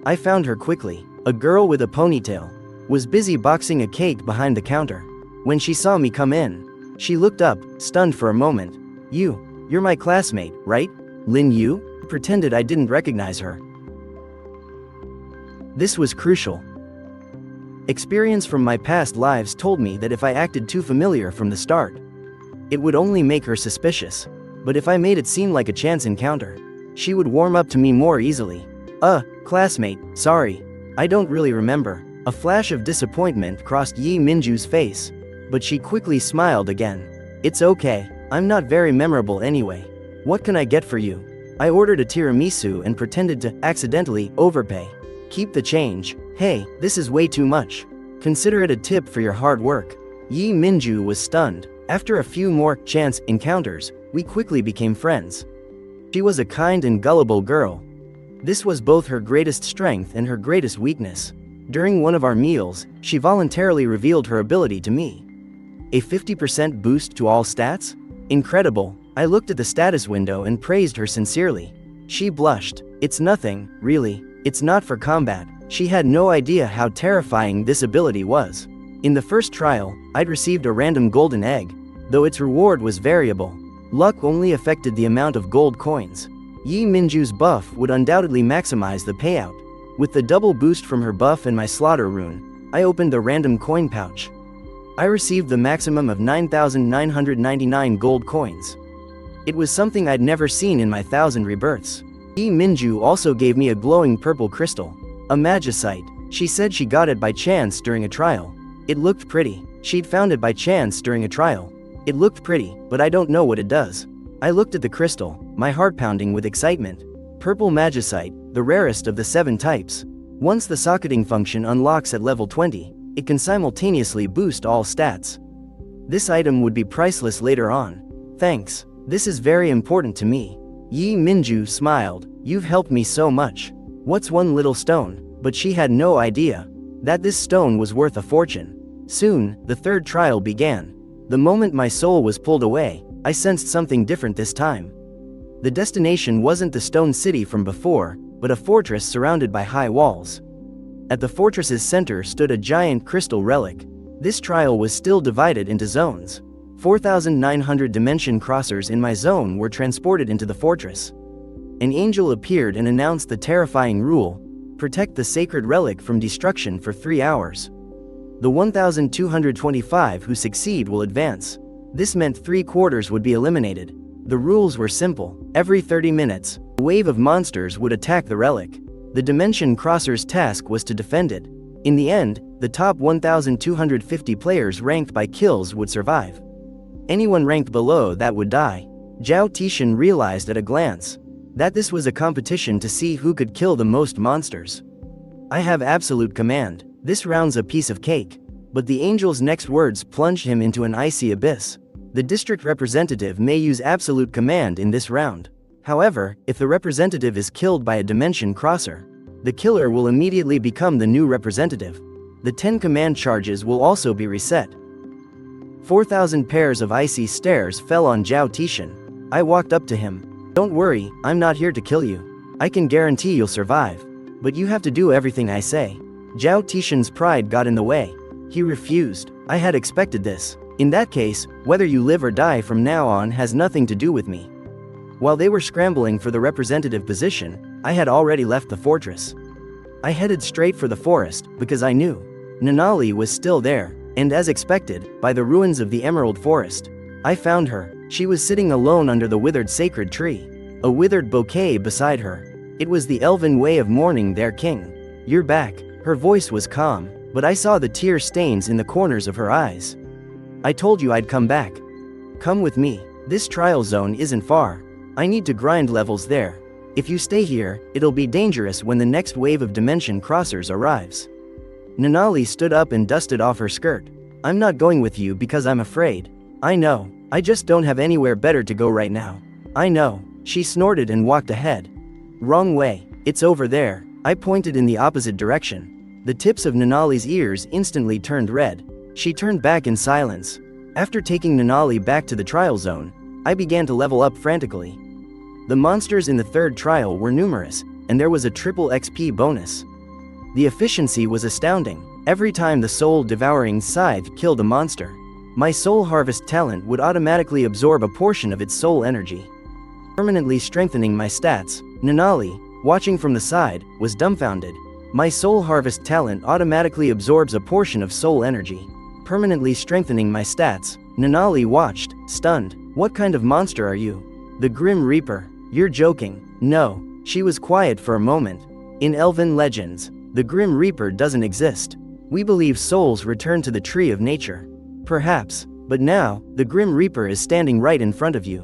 I found her quickly. A girl with a ponytail was busy boxing a cake behind the counter. When she saw me come in, she looked up, stunned for a moment. You're my classmate, right? Lin Yu? Pretended I didn't recognize her. This was crucial. Experience from my past lives told me that if I acted too familiar from the start, it would only make her suspicious. But if I made it seem like a chance encounter, she would warm up to me more easily. Classmate, sorry. I don't really remember. A flash of disappointment crossed Yi Minju's face, but she quickly smiled again. It's okay. I'm not very memorable anyway. What can I get for you? I ordered a tiramisu and pretended to accidentally overpay. Keep the change. Hey, this is way too much. Consider it a tip for your hard work. Yi Minju was stunned. After a few more chance encounters, we quickly became friends. She was a kind and gullible girl. This was both her greatest strength and her greatest weakness. During one of our meals, she voluntarily revealed her ability to me. A 50% boost to all stats? Incredible. I looked at the status window and praised her sincerely. She blushed. It's nothing, really. It's not for combat. She had no idea how terrifying this ability was. In the first trial, I'd received a random golden egg, though its reward was variable. Luck only affected the amount of gold coins. Yi Minju's buff would undoubtedly maximize the payout. With the double boost from her buff and my slaughter rune, I opened the random coin pouch. I received the maximum of 9,999 gold coins. It was something I'd never seen in my 1,000 rebirths. Yi Minju also gave me a glowing purple crystal, a magicite. She said she got it by chance during a trial. It looked pretty. She'd found it by chance during a trial. It looked pretty, but I don't know what it does. I looked at the crystal, my heart pounding with excitement. Purple magicite, the rarest of the 7 types. Once the socketing function unlocks at level 20, it can simultaneously boost all stats. This item would be priceless later on. Thanks. This is very important to me. Yi Minju smiled. You've helped me so much. What's one little stone? But she had no idea that this stone was worth a fortune. Soon, the third trial began. The moment my soul was pulled away, I sensed something different this time. The destination wasn't the stone city from before, but a fortress surrounded by high walls. At the fortress's center stood a giant crystal relic. This trial was still divided into zones. 4,900 dimension crossers in my zone were transported into the fortress. An angel appeared and announced the terrifying rule: protect the sacred relic from destruction for 3 hours. The 1,225 who succeed will advance. This meant 3/4 would be eliminated. The rules were simple. Every 30 minutes, a wave of monsters would attack the relic. The Dimension Crosser's task was to defend it. In the end, the top 1,250 players ranked by kills would survive. Anyone ranked below that would die. Zhao Tishan realized at a glance that this was a competition to see who could kill the most monsters. I have absolute command. This round's a piece of cake. But the angel's next words plunged him into an icy abyss. The district representative may use absolute command in this round. However, if the representative is killed by a dimension crosser, the killer will immediately become the new representative. The 10 command charges will also be reset. 4,000 pairs of icy stares fell on Zhao Tishan. I walked up to him. Don't worry, I'm not here to kill you. I can guarantee you'll survive. But you have to do everything I say. Zhao Tishan's pride got in the way. He refused. I had expected this. In that case, whether you live or die from now on has nothing to do with me. While they were scrambling for the representative position, I had already left the fortress. I headed straight for the forest, because I knew Nanali was still there, and as expected, by the ruins of the Emerald Forest. I found her. She was sitting alone under the withered sacred tree. A withered bouquet beside her. It was the elven way of mourning their king. "You're back." Her voice was calm, but I saw the tear stains in the corners of her eyes. "I told you I'd come back. Come with me. This trial zone isn't far. I need to grind levels there. If you stay here, it'll be dangerous when the next wave of dimension crossers arrives." Nanali stood up and dusted off her skirt. "I'm not going with you because I'm afraid. I know. I just don't have anywhere better to go right now. I know." She snorted and walked ahead. "Wrong way. It's over there." I pointed in the opposite direction. The tips of Nanali's ears instantly turned red. She turned back in silence. After taking Nanali back to the trial zone, I began to level up frantically. The monsters in the third trial were numerous, and there was a triple XP bonus. The efficiency was astounding. Every time the soul-devouring scythe killed a monster, my soul harvest talent would automatically absorb a portion of its soul energy, permanently strengthening my stats. Nanali, watching from the side, was dumbfounded. My soul harvest talent automatically absorbs a portion of soul energy, permanently strengthening my stats. Nanali watched, stunned. "What kind of monster are you?" "The Grim Reaper." "You're joking." "No." She was quiet for a moment. "In Elven legends, the Grim Reaper doesn't exist. We believe souls return to the tree of nature. Perhaps, but now, the Grim Reaper is standing right in front of you."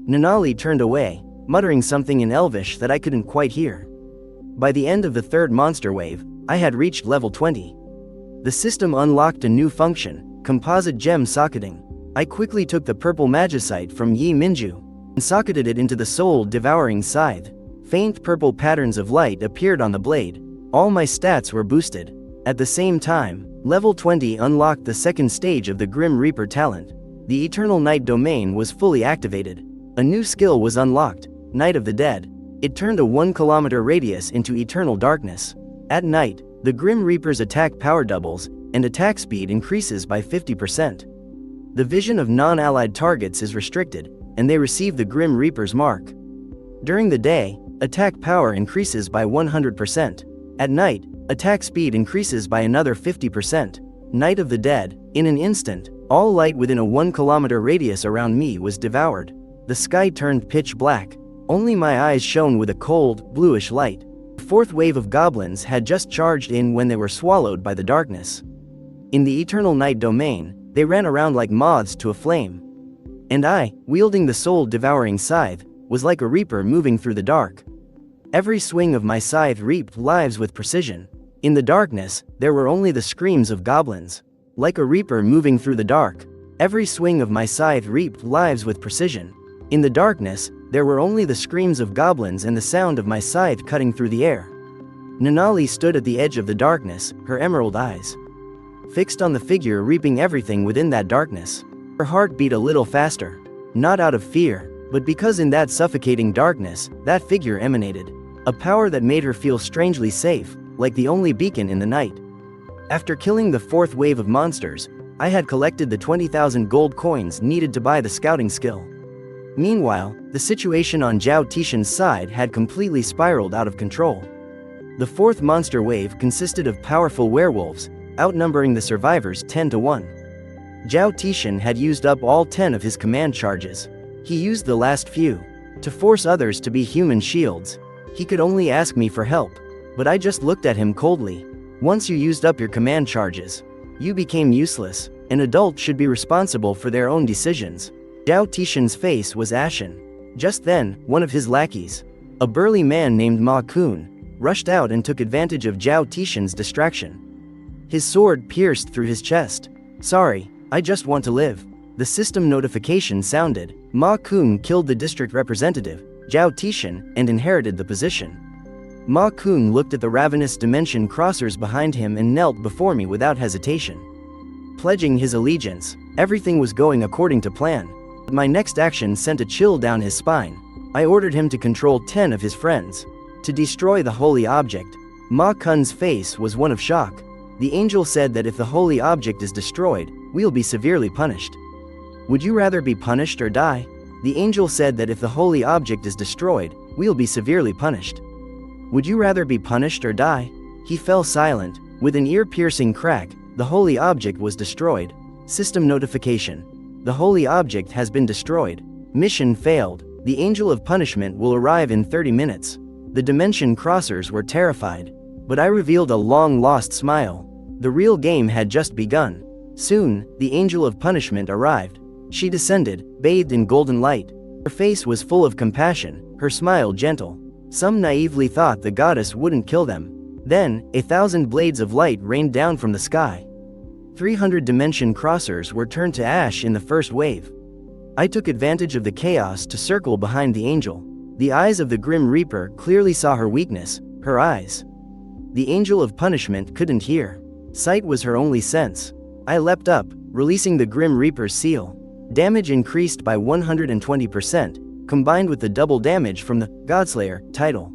Nanali turned away, muttering something in Elvish that I couldn't quite hear. By the end of the third monster wave, I had reached level 20. The system unlocked a new function, composite gem socketing. I quickly took the purple magicite from Yi Minju and socketed it into the soul-devouring scythe. Faint purple patterns of light appeared on the blade. All my stats were boosted. At the same time, level 20 unlocked the second stage of the Grim Reaper talent. The Eternal Night domain was fully activated. A new skill was unlocked, Night of the Dead. It turned a 1 kilometer radius into eternal darkness. At night, the Grim Reaper's attack power doubles, and attack speed increases by 50%. The vision of non-allied targets is restricted, and they receive the Grim Reaper's mark. During the day, attack power increases by 100%. At night, attack speed increases by another 50%. Night of the Dead. In an instant, all light within a 1 kilometer radius around me was devoured. The sky turned pitch black. Only my eyes shone with a cold, bluish light. The fourth wave of goblins had just charged in when they were swallowed by the darkness. In the Eternal Night domain, they ran around like moths to a flame. And I, wielding the soul-devouring scythe, was like a reaper moving through the dark. Every swing of my scythe reaped lives with precision. In the darkness, there were only the screams of goblins. Like a reaper moving through the dark, every swing of my scythe reaped lives with precision. In the darkness, there were only the screams of goblins and the sound of my scythe cutting through the air. Nanali stood at the edge of the darkness, her emerald eyes fixed on the figure reaping everything within that darkness. Her heart beat a little faster, not out of fear, but because in that suffocating darkness, that figure emanated a power that made her feel strangely safe, like the only beacon in the night. After killing the fourth wave of monsters, I had collected the 20,000 gold coins needed to buy the scouting skill. Meanwhile, the situation on Zhao Tishan's side had completely spiraled out of control. The fourth monster wave consisted of powerful werewolves, outnumbering the survivors 10 to 1. Zhao Tishan had used up all 10 of his command charges. He used the last few to force others to be human shields. He could only ask me for help, but I just looked at him coldly. Once you used up your command charges, you became useless. An adult should be responsible for their own decisions. Zhao Tishan's face was ashen. Just then, one of his lackeys, a burly man named Ma Kun, rushed out and took advantage of Zhao Tishan's distraction. His sword pierced through his chest. "Sorry, I just want to live." The system notification sounded. Ma Kun killed the district representative, Zhao Tishan, and inherited the position. Ma Kun looked at the ravenous dimension crossers behind him and knelt before me without hesitation, pledging his allegiance. Everything was going according to plan. My next action sent a chill down his spine. I ordered him to control 10 of his friends, to destroy the holy object, Ma Kun's face was one of shock. The angel said that if the holy object is destroyed, we'll be severely punished. Would you rather be punished or die? The angel said that if the holy object is destroyed, we'll be severely punished. Would you rather be punished or die? He fell silent. With an ear-piercing crack, the holy object was destroyed. System notification. The holy object has been destroyed. Mission failed. The angel of punishment will arrive in 30 minutes. The dimension crossers were terrified. But I revealed a long-lost smile. The real game had just begun. Soon, the angel of punishment arrived. She descended, bathed in golden light. Her face was full of compassion, her smile gentle. Some naively thought the goddess wouldn't kill them. Then, 1,000 blades of light rained down from the sky. 300 dimension crossers were turned to ash in the first wave. I took advantage of the chaos to circle behind the angel. The eyes of the Grim Reaper clearly saw her weakness, her eyes. The angel of punishment couldn't hear. Sight was her only sense. I leapt up, releasing the Grim Reaper's seal. Damage increased by 120%, combined with the double damage from the Godslayer title.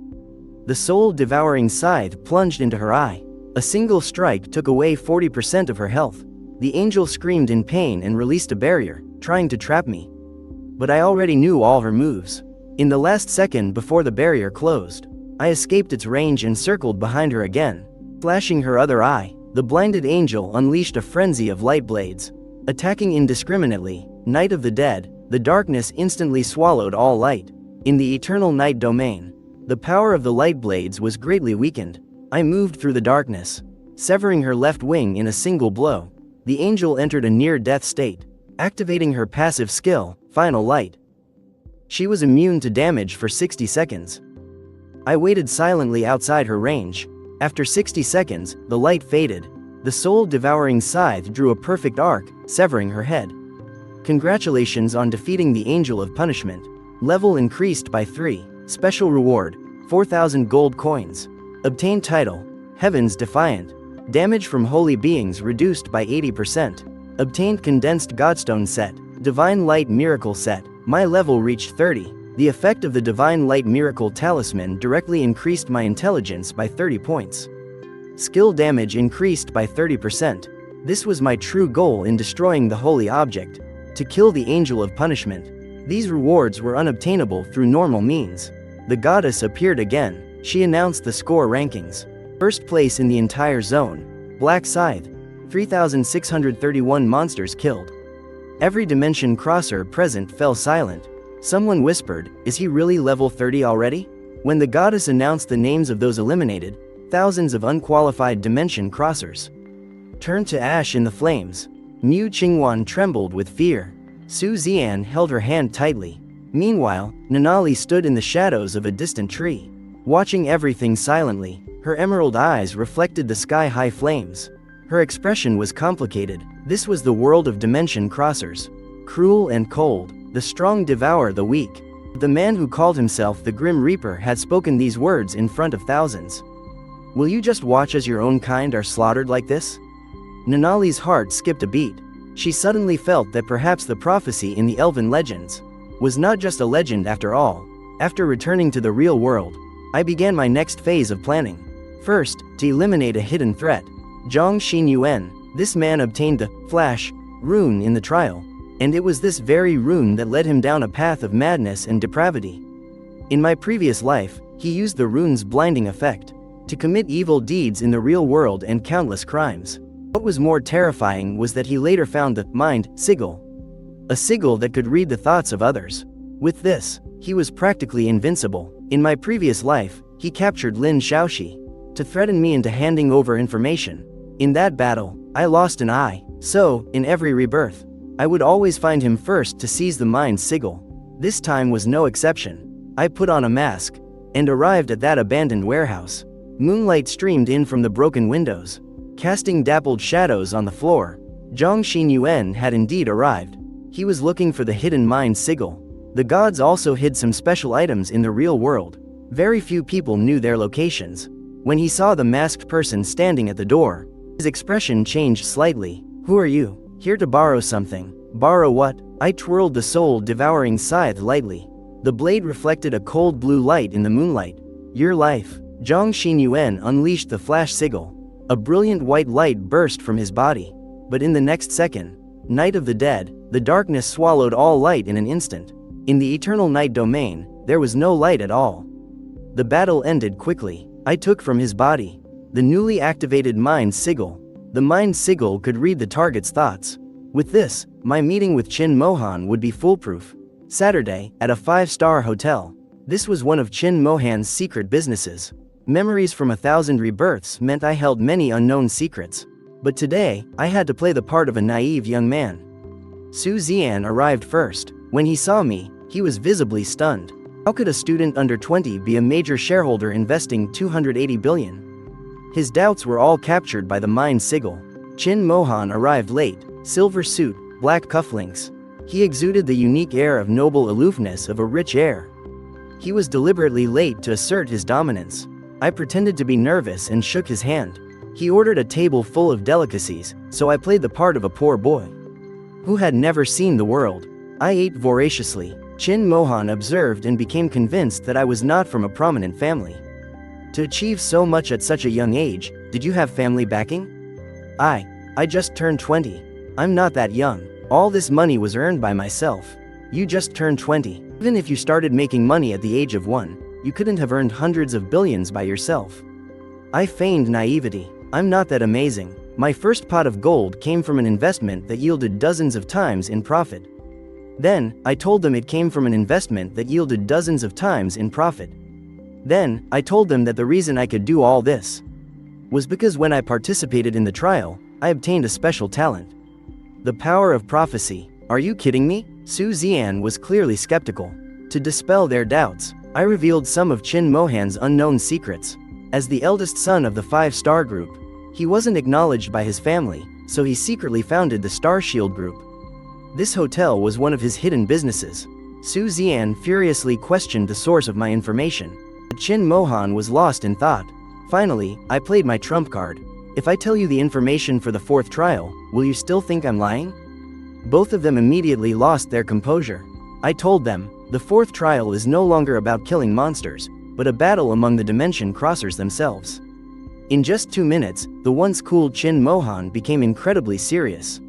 The soul-devouring scythe plunged into her eye. A single strike took away 40% of her health. The angel screamed in pain and released a barrier, trying to trap me. But I already knew all her moves. In the last second before the barrier closed, I escaped its range and circled behind her again. Flashing her other eye, the blinded angel unleashed a frenzy of light blades. Attacking indiscriminately, Night of the Dead, the darkness instantly swallowed all light. In the eternal night domain, the power of the light blades was greatly weakened. I moved through the darkness, severing her left wing in a single blow. The angel entered a near-death state, activating her passive skill, Final Light. She was immune to damage for 60 seconds. I waited silently outside her range. After 60 seconds, the light faded. The soul-devouring scythe drew a perfect arc, severing her head. Congratulations on defeating the angel of punishment. Level increased by 3. Special reward, 4,000 gold coins. Obtained title, Heaven's Defiant. Damage from holy beings reduced by 80%. Obtained condensed Godstone set, Divine Light Miracle set. My level reached 30. The effect of the Divine Light Miracle Talisman directly increased my intelligence by 30 points. Skill damage increased by 30%. This was my true goal in destroying the holy object. To kill the angel of punishment. These rewards were unobtainable through normal means. The goddess appeared again. She announced the score rankings. First place in the entire zone. Black Scythe. 3,631 monsters killed. Every dimension crosser present fell silent. Someone whispered, "Is he really level 30 already?" When the goddess announced the names of those eliminated, thousands of unqualified dimension crossers turned to ash in the flames. Mu Qingwan trembled with fear. Su Zian held her hand tightly. Meanwhile, Nanali stood in the shadows of a distant tree, watching everything silently. Her emerald eyes reflected the sky-high flames. Her expression was complicated. This was the world of dimension crossers. Cruel and cold, the strong devour the weak. The man who called himself the Grim Reaper had spoken these words in front of thousands. Will you just watch as your own kind are slaughtered like this? Nanali's heart skipped a beat. She suddenly felt that perhaps the prophecy in the elven legends was not just a legend after all. After returning to the real world, I began my next phase of planning. First, to eliminate a hidden threat. Zhang Xinyuan. This man obtained the Flash rune in the trial, and it was this very rune that led him down a path of madness and depravity. In my previous life, he used the rune's blinding effect to commit evil deeds in the real world and countless crimes. What was more terrifying was that he later found the mind sigil, a sigil that could read the thoughts of others. With this, he was practically invincible. In my previous life, he captured Lin Shaoxi to threaten me into handing over information. In that battle, I lost an eye. So, in every rebirth, I would always find him first to seize the mind sigil. This time was no exception. I put on a mask and arrived at that abandoned warehouse. Moonlight streamed in from the broken windows, casting dappled shadows on the floor. Zhang Xinyuan had indeed arrived. He was looking for the hidden mind sigil. The gods also hid some special items in the real world. Very few people knew their locations. When he saw the masked person standing at the door, his expression changed slightly. Who are you? Here to borrow something. Borrow what? I twirled the soul-devouring scythe lightly. The blade reflected a cold blue light in the moonlight. Your life. Zhang Xinyuan unleashed the flash sigil. A brilliant white light burst from his body. But in the next second, Night of the Dead, the darkness swallowed all light in an instant. In the eternal night domain, there was no light at all. The battle ended quickly. I took from his body the newly activated mind sigil. The mind sigil could read the target's thoughts. With this, my meeting with Chin Mohan would be foolproof. Saturday, at a 5-star hotel. This was one of Chin Mohan's secret businesses. Memories from 1,000 rebirths meant I held many unknown secrets. But today, I had to play the part of a naive young man. Su Zian arrived first. When he saw me, he was visibly stunned. How could a student under 20 be a major shareholder investing 280 billion? His doubts were all captured by the mind sigil. Chin Mohan arrived late, silver suit, black cufflinks. He exuded the unique air of noble aloofness of a rich heir. He was deliberately late to assert his dominance. I pretended to be nervous and shook his hand. He ordered a table full of delicacies, so I played the part of a poor boy who had never seen the world. I ate voraciously. Chin Mohan observed and became convinced that I was not from a prominent family. To achieve so much at such a young age, did you have family backing? I just turned 20. I'm not that young. All this money was earned by myself. You just turned 20. Even if you started making money at the age of 1, you couldn't have earned hundreds of billions by yourself. I feigned naivety. I'm not that amazing. My first pot of gold came from an investment that yielded dozens of times in profit. Then, I told them it came from an investment that yielded dozens of times in profit. Then, I told them that the reason I could do all this was because when I participated in the trial, I obtained a special talent. The power of prophecy. Are you kidding me? Su Zian was clearly skeptical. To dispel their doubts, I revealed some of Chin Mohan's unknown secrets. As the eldest son of the 5-star group, he wasn't acknowledged by his family, so he secretly founded the Star Shield Group. This hotel was one of his hidden businesses. Su Zian furiously questioned the source of my information. But Chin Mohan was lost in thought. Finally, I played my trump card. If I tell you the information for the 4th trial, will you still think I'm lying? Both of them immediately lost their composure. I told them, the 4th trial is no longer about killing monsters, but a battle among the dimension crossers themselves. In just 2 minutes, the once cool Chin Mohan became incredibly serious.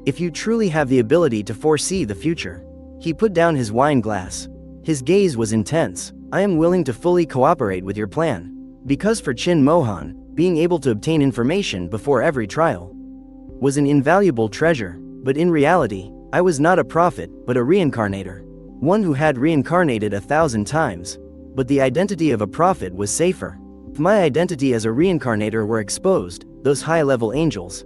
If you truly have the ability to foresee the future. He put down his wine glass. His gaze was intense. I am willing to fully cooperate with your plan. Because for Chin Mohan, being able to obtain information before every trial was an invaluable treasure, but in reality, I was not a prophet, but a reincarnator. One who had reincarnated 1,000 times. But the identity of a prophet was safer. If my identity as a reincarnator were exposed, those high-level angels,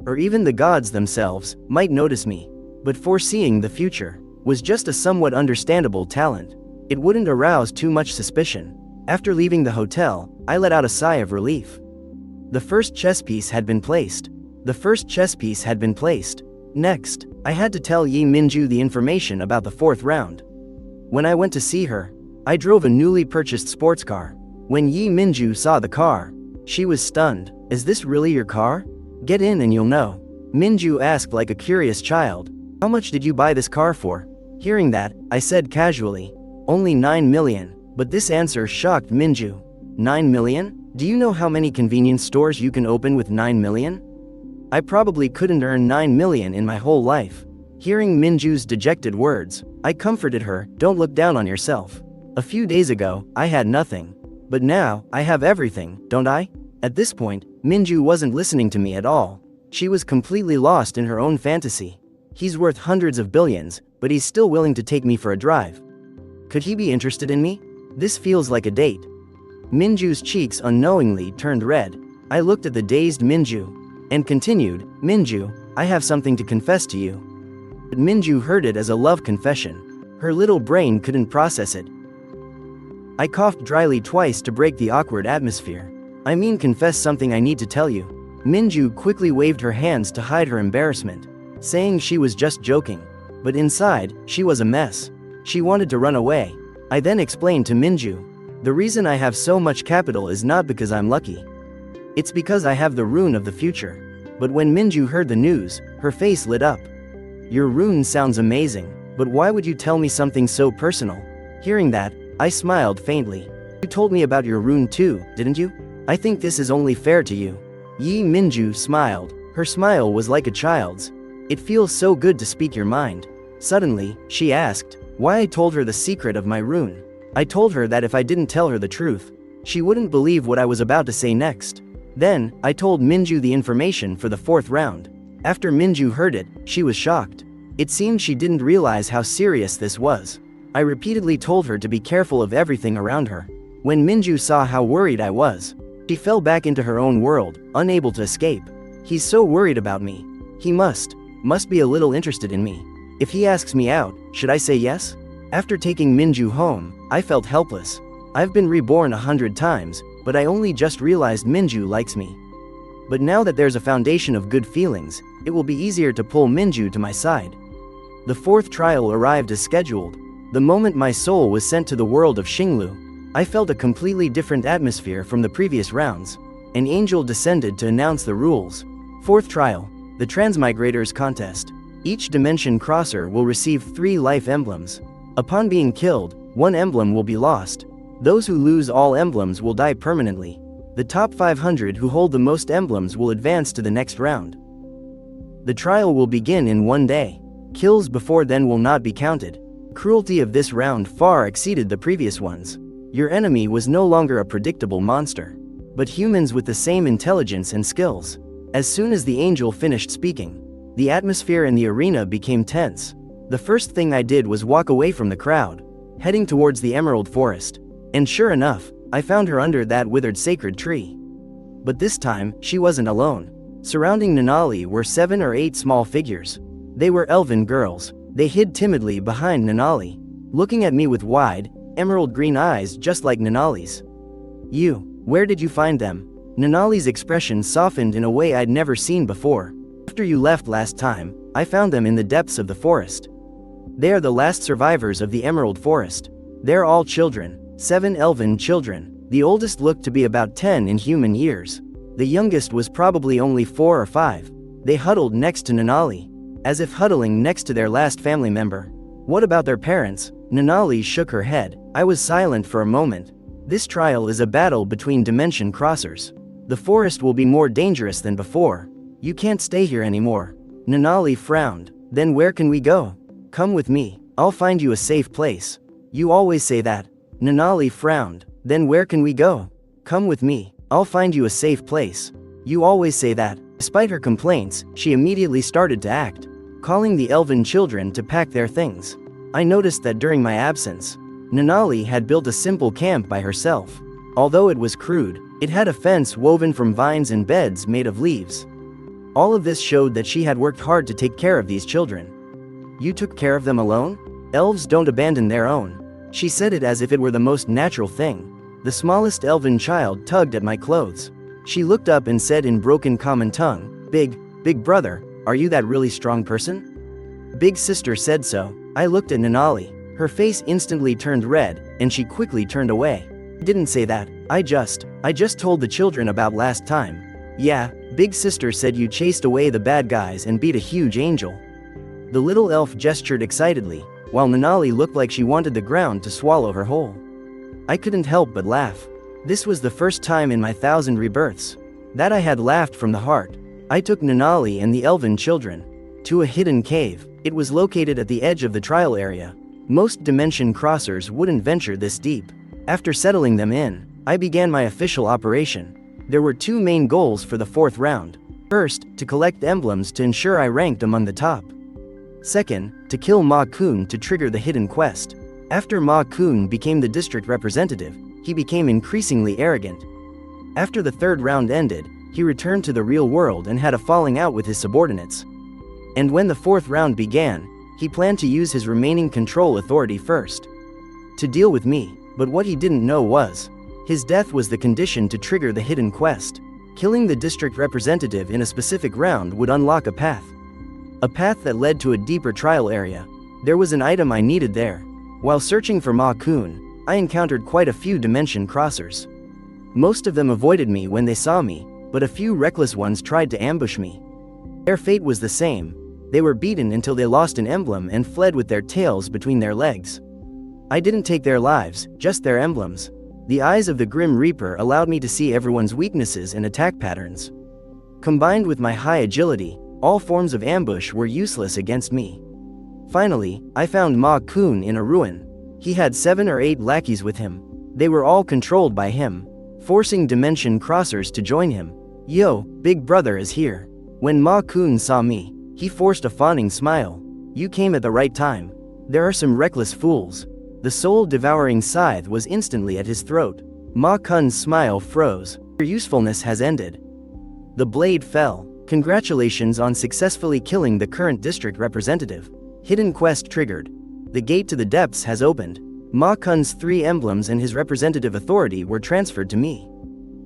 or even the gods themselves, might notice me. But foreseeing the future was just a somewhat understandable talent. It wouldn't arouse too much suspicion. After leaving the hotel, I let out a sigh of relief. The first chess piece had been placed. Next, I had to tell Yi Minju the information about the 4th round. When I went to see her, I drove a newly purchased sports car. When Yi Minju saw the car, she was stunned. Is this really your car? Get in and you'll know. Minju asked like a curious child. How much did you buy this car for? Hearing that, I said casually, only 9 million. But this answer shocked Minju. 9 million? Do you know how many convenience stores you can open with 9 million? I probably couldn't earn 9 million in my whole life. Hearing Minju's dejected words, I comforted her, don't look down on yourself. A few days ago, I had nothing. But now, I have everything, don't I? At this point, Minju wasn't listening to me at all. She was completely lost in her own fantasy. He's worth hundreds of billions, but he's still willing to take me for a drive. Could he be interested in me? This feels like a date. Minju's cheeks unknowingly turned red. I looked at the dazed Minju and continued, Minju, I have something to confess to you. But Minju heard it as a love confession. Her little brain couldn't process it. I coughed dryly twice to break the awkward atmosphere. I mean, confess something I need to tell you. Minju quickly waved her hands to hide her embarrassment, saying she was just joking. But inside, she was a mess. She wanted to run away. I then explained to Minju, the reason I have so much capital is not because I'm lucky. It's because I have the rune of the future. But when Minju heard the news, her face lit up. Your rune sounds amazing, but why would you tell me something so personal? Hearing that, I smiled faintly. You told me about your rune too, didn't you? I think this is only fair to you. Yi Minju smiled. Her smile was like a child's. It feels so good to speak your mind. Suddenly, she asked why I told her the secret of my rune. I told her that if I didn't tell her the truth, she wouldn't believe what I was about to say next. Then, I told Minju the information for the 4th round. After Minju heard it, she was shocked. It seemed she didn't realize how serious this was. I repeatedly told her to be careful of everything around her. When Minju saw how worried I was, she fell back into her own world, unable to escape. He's so worried about me. He must be a little interested in me. If he asks me out, should I say yes? After taking Minju home, I felt helpless. I've been reborn 100 times, but I only just realized Minju likes me. But now that there's a foundation of good feelings, it will be easier to pull Minju to my side. The 4th trial arrived as scheduled. The moment my soul was sent to the world of Xinglu, I felt a completely different atmosphere from the previous rounds. An angel descended to announce the rules. 4th trial, the Transmigrators Contest. Each dimension crosser will receive 3 life emblems. Upon being killed, 1 emblem will be lost. Those who lose all emblems will die permanently. The top 500 who hold the most emblems will advance to the next round. The trial will begin in 1 day. Kills before then will not be counted. Cruelty of this round far exceeded the previous ones. Your enemy was no longer a predictable monster, but humans with the same intelligence and skills. As soon as the angel finished speaking, the atmosphere in the arena became tense. The first thing I did was walk away from the crowd, heading towards the Emerald Forest. And sure enough, I found her under that withered sacred tree. But this time, she wasn't alone. Surrounding Nanali were 7 or 8 small figures. They were elven girls. They hid timidly behind Nanali, looking at me with wide, emerald green eyes just like Nanali's. Where did you find them? Nanali's expression softened in a way I'd never seen before. After you left last time, I found them in the depths of the forest. They are the last survivors of the Emerald Forest. They're all children. 7 elven children. The oldest looked to be about 10 in human years. The youngest was probably only 4 or 5. They huddled next to Nanali, as if huddling next to their last family member. What about their parents? Nanali shook her head. I was silent for a moment. This trial is a battle between dimension crossers. The forest will be more dangerous than before. You can't stay here anymore. Nanali frowned. Then where can we go? Come with me. I'll find you a safe place. You always say that. Nanali frowned. Then where can we go? Come with me. I'll find you a safe place. You always say that. Despite her complaints, she immediately started to act, calling the elven children to pack their things. I noticed that during my absence, Nanali had built a simple camp by herself. Although it was crude, it had a fence woven from vines and beds made of leaves. All of this showed that she had worked hard to take care of these children. You took care of them alone? Elves don't abandon their own. She said it as if it were the most natural thing. The smallest elven child tugged at my clothes. She looked up and said in broken common tongue, Big brother, are you that really strong person? Big sister said so. I looked at Nanali. Her face instantly turned red, and she quickly turned away. I didn't say that. I just told the children about last time. Yeah, Big sister said you chased away the bad guys and beat a huge angel. The little elf gestured excitedly, while Nanali looked like she wanted the ground to swallow her whole. I couldn't help but laugh. This was the first time in my 1,000 rebirths that I had laughed from the heart. I took Nanali and the elven children to a hidden cave. It was located at the edge of the trial area. Most dimension crossers wouldn't venture this deep. After settling them in, I began my official operation. There were 2 main goals for the 4th round. First, to collect emblems to ensure I ranked among the top. Second, to kill Ma Kun to trigger the hidden quest. After Ma Kun became the district representative, he became increasingly arrogant. After the 3rd round ended, he returned to the real world and had a falling out with his subordinates. And when the 4th round began, he planned to use his remaining control authority first to deal with me, but what he didn't know was, his death was the condition to trigger the hidden quest. Killing the district representative in a specific round would unlock a path that led to a deeper trial area. There was an item I needed there. While searching for Ma Kun, I encountered quite a few dimension crossers. Most of them avoided me when they saw me, but a few reckless ones tried to ambush me. Their fate was the same. They were beaten until they lost an emblem and fled with their tails between their legs. I didn't take their lives, just their emblems. The eyes of the Grim Reaper allowed me to see everyone's weaknesses and attack patterns. Combined with my high agility, all forms of ambush were useless against me. Finally, I found Ma Kun in a ruin. He had 7 or 8 lackeys with him. They were all controlled by him, forcing dimension crossers to join him. Yo, big brother is here. When Ma Kun saw me, he forced a fawning smile. You came at the right time. There are some reckless fools. The soul-devouring scythe was instantly at his throat. Ma Kun's smile froze. Your usefulness has ended. The blade fell. Congratulations on successfully killing the current district representative. Hidden quest triggered. The gate to the depths has opened. Ma Kun's 3 emblems and his representative authority were transferred to me.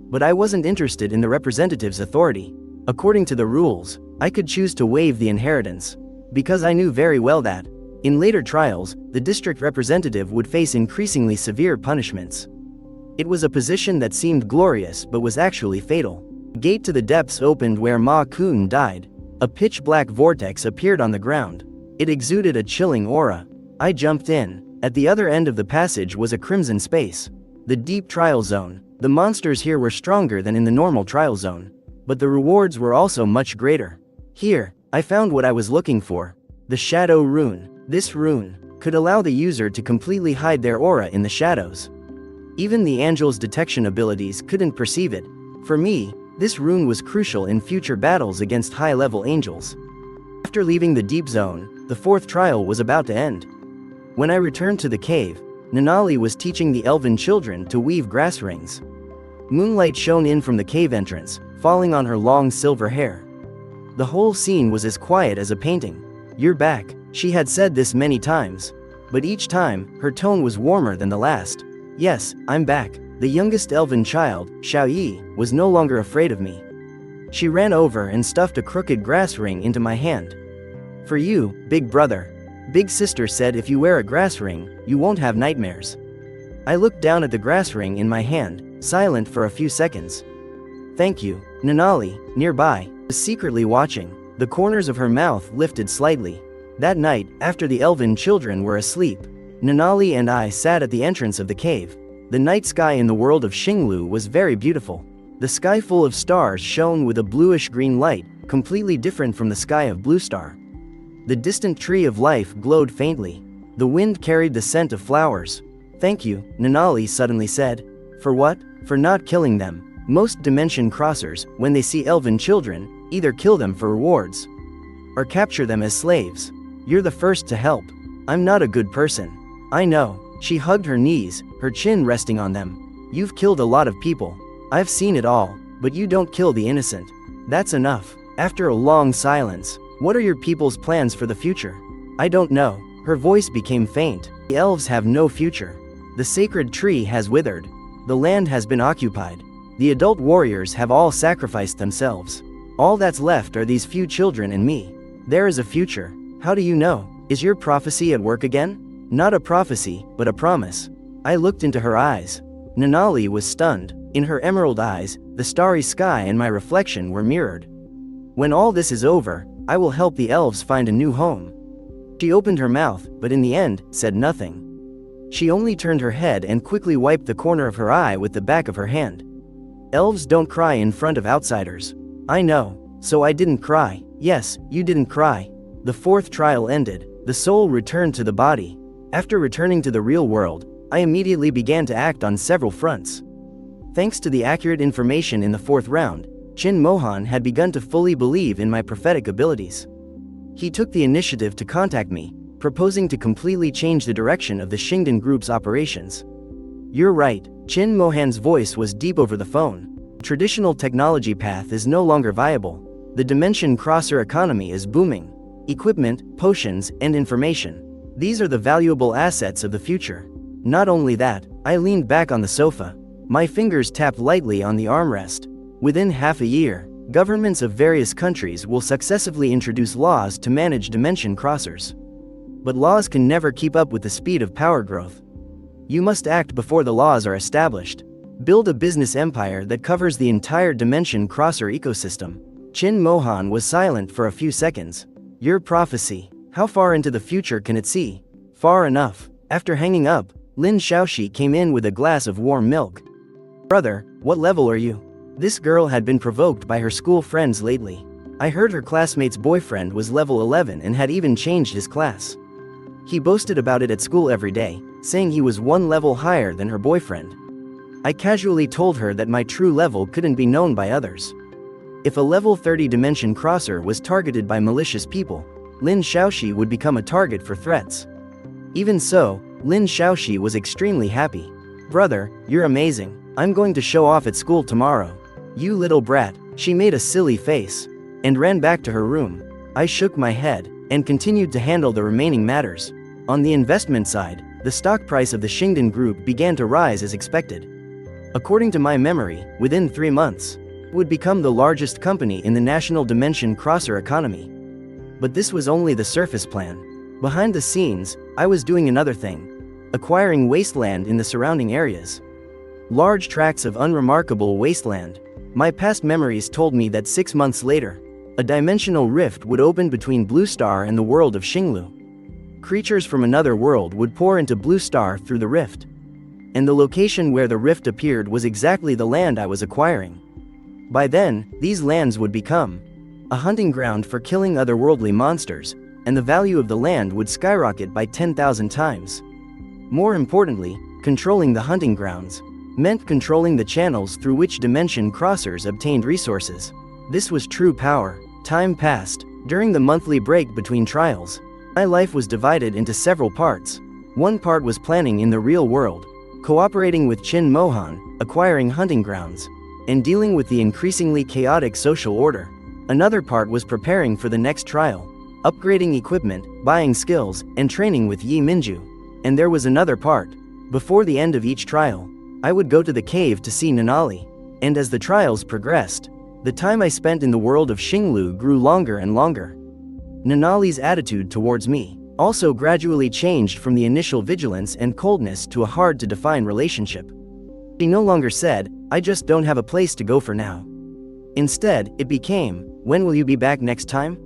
But I wasn't interested in the representative's authority. According to the rules, I could choose to waive the inheritance. Because I knew very well that, in later trials, the district representative would face increasingly severe punishments. It was a position that seemed glorious but was actually fatal. The gate to the depths opened where Ma Kun died. A pitch-black vortex appeared on the ground. It exuded a chilling aura. I jumped in. At the other end of the passage was a crimson space. The deep trial zone. The monsters here were stronger than in the normal trial zone. But the rewards were also much greater. Here, I found what I was looking for. The Shadow Rune. This rune could allow the user to completely hide their aura in the shadows. Even the angel's detection abilities couldn't perceive it. For me, this rune was crucial in future battles against high-level angels. After leaving the deep zone, the 4th trial was about to end. When I returned to the cave, Nanali was teaching the elven children to weave grass rings. Moonlight shone in from the cave entrance, falling on her long silver hair. The whole scene was as quiet as a painting. You're back, she had said this many times. But each time, her tone was warmer than the last. Yes, I'm back. The youngest elven child, Xiaoyi, was no longer afraid of me. She ran over and stuffed a crooked grass ring into my hand. For you, big brother. Big sister said if you wear a grass ring, you won't have nightmares. I looked down at the grass ring in my hand, silent for a few seconds. Thank you. Nanali, nearby, was secretly watching. The corners of her mouth lifted slightly. That night, after the elven children were asleep, Nanali and I sat at the entrance of the cave. The night sky in the world of Xinglu was very beautiful. The sky full of stars shone with a bluish-green light, completely different from the sky of Blue Star. The distant tree of life glowed faintly. The wind carried the scent of flowers. Thank you, Nanali suddenly said. For what? For not killing them. Most dimension crossers, when they see elven children, either kill them for rewards or capture them as slaves. You're the first to help. I'm not a good person. I know. She hugged her knees, her chin resting on them. You've killed a lot of people. I've seen it all, but you don't kill the innocent. That's enough. After a long silence, what are your people's plans for the future? I don't know. Her voice became faint. The elves have no future. The sacred tree has withered. The land has been occupied. The adult warriors have all sacrificed themselves. All that's left are these few children and me. There is a future. How do you know? Is your prophecy at work again? Not a prophecy, but a promise. I looked into her eyes. Nanali was stunned. In her emerald eyes, the starry sky and my reflection were mirrored. When all this is over, I will help the elves find a new home. She opened her mouth, but in the end, said nothing. She only turned her head and quickly wiped the corner of her eye with the back of her hand. Elves don't cry in front of outsiders. I know, so I didn't cry. Yes, you didn't cry. The 4th trial ended. The soul returned to the body. After returning to the real world, I immediately began to act on several fronts. Thanks to the accurate information in the 4th round, Chin Mohan had begun to fully believe in my prophetic abilities. He took the initiative to contact me, proposing to completely change the direction of the Shingdan Group's operations. You're right, Chin Mohan's voice was deep over the phone. The traditional technology path is no longer viable. The dimension crosser economy is booming. Equipment, potions, and information. These are the valuable assets of the future. Not only that, I leaned back on the sofa. My fingers tapped lightly on the armrest. Within half a year, governments of various countries will successively introduce laws to manage dimension crossers. But laws can never keep up with the speed of power growth. You must act before the laws are established. Build a business empire that covers the entire dimension crosser ecosystem. Chin Mohan was silent for a few seconds. Your prophecy, how far into the future can it see? Far enough. After hanging up, Lin Xiaoxi came in with a glass of warm milk. "Brother, what level are you?" This girl had been provoked by her school friends lately. I heard her classmate's boyfriend was level 11 and had even changed his class. He boasted about it at school every day, saying he was one level higher than her boyfriend. I casually told her that my true level couldn't be known by others. If a level 30 dimension crosser was targeted by malicious people, Lin Xiaoxi would become a target for threats. Even so, Lin Xiaoxi was extremely happy. "Brother, you're amazing. I'm going to show off at school tomorrow." "You little brat," she made a silly face and ran back to her room. I shook my head and continued to handle the remaining matters. On the investment side, the stock price of the Shingdan Group began to rise as expected. According to my memory, within 3 months, it would become the largest company in the national dimension crosser economy. But this was only the surface plan. Behind the scenes, I was doing another thing: acquiring wasteland in the surrounding areas. Large tracts of unremarkable wasteland. My past memories told me that 6 months later, a dimensional rift would open between Blue Star and the world of Xinglu. Creatures from another world would pour into Blue Star through the rift. And the location where the rift appeared was exactly the land I was acquiring. By then, these lands would become a hunting ground for killing otherworldly monsters, and the value of the land would skyrocket by 10,000 times. More importantly, controlling the hunting grounds meant controlling the channels through which dimension crossers obtained resources. This was true power. Time passed. During the monthly break between trials, my life was divided into several parts. One part was planning in the real world, cooperating with Qin Mohan, acquiring hunting grounds, and dealing with the increasingly chaotic social order. Another part was preparing for the next trial, upgrading equipment, buying skills, and training with Yi Minju. And there was another part. Before the end of each trial, I would go to the cave to see Nanali. And as the trials progressed, the time I spent in the world of Xinglu grew longer and longer. Nanali's attitude towards me also gradually changed from the initial vigilance and coldness to a hard-to-define relationship. She no longer said, "I just don't have a place to go for now." Instead, it became, "When will you be back next time?"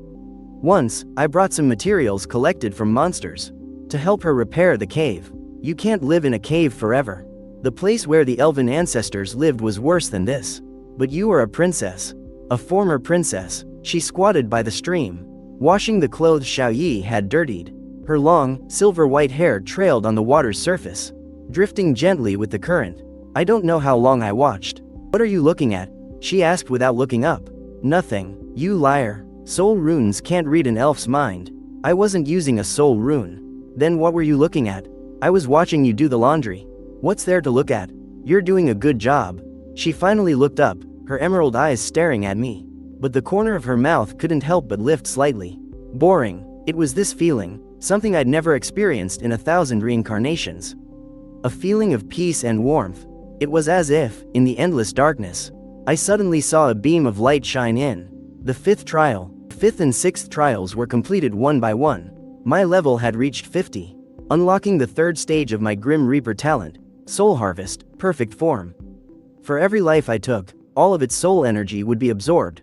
Once, I brought some materials collected from monsters to help her repair the cave. You can't live in a cave forever. The place where the elven ancestors lived was worse than this. But you are a princess. A former princess. She squatted by the stream, washing the clothes Xiaoyi had dirtied. Her long, silver-white hair trailed on the water's surface, drifting gently with the current. I don't know how long I watched. "What are you looking at?" she asked without looking up. "Nothing, you liar. Soul runes can't read an elf's mind." "I wasn't using a soul rune." "Then what were you looking at?" "I was watching you do the laundry." "What's there to look at?" "You're doing a good job." She finally looked up, her emerald eyes staring at me. But the corner of her mouth couldn't help but lift slightly. Boring. It was this feeling, something I'd never experienced in 1,000 reincarnations. A feeling of peace and warmth. It was as if, in the endless darkness, I suddenly saw a beam of light shine in. The 5th trial. 5th and 6th trials were completed one by one. My level had reached 50. Unlocking the 3rd stage of my Grim Reaper talent, Soul Harvest, perfect form. For every life I took, all of its soul energy would be absorbed.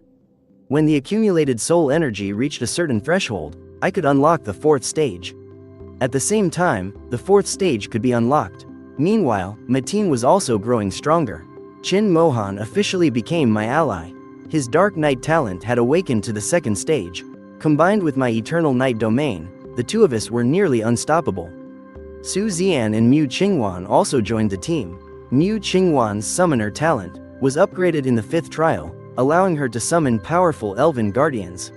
When the accumulated soul energy reached a certain threshold, I could unlock the 4th stage. At the same time, the 4th stage could be unlocked. Meanwhile, Mateen was also growing stronger. Qin Mohan officially became my ally. His Dark Night talent had awakened to the 2nd stage. Combined with my Eternal Night domain, the two of us were nearly unstoppable. Su Zian and Mu Qingwan also joined the team. Mu Qingwan's Summoner talent was upgraded in the 5th trial, allowing her to summon powerful elven guardians.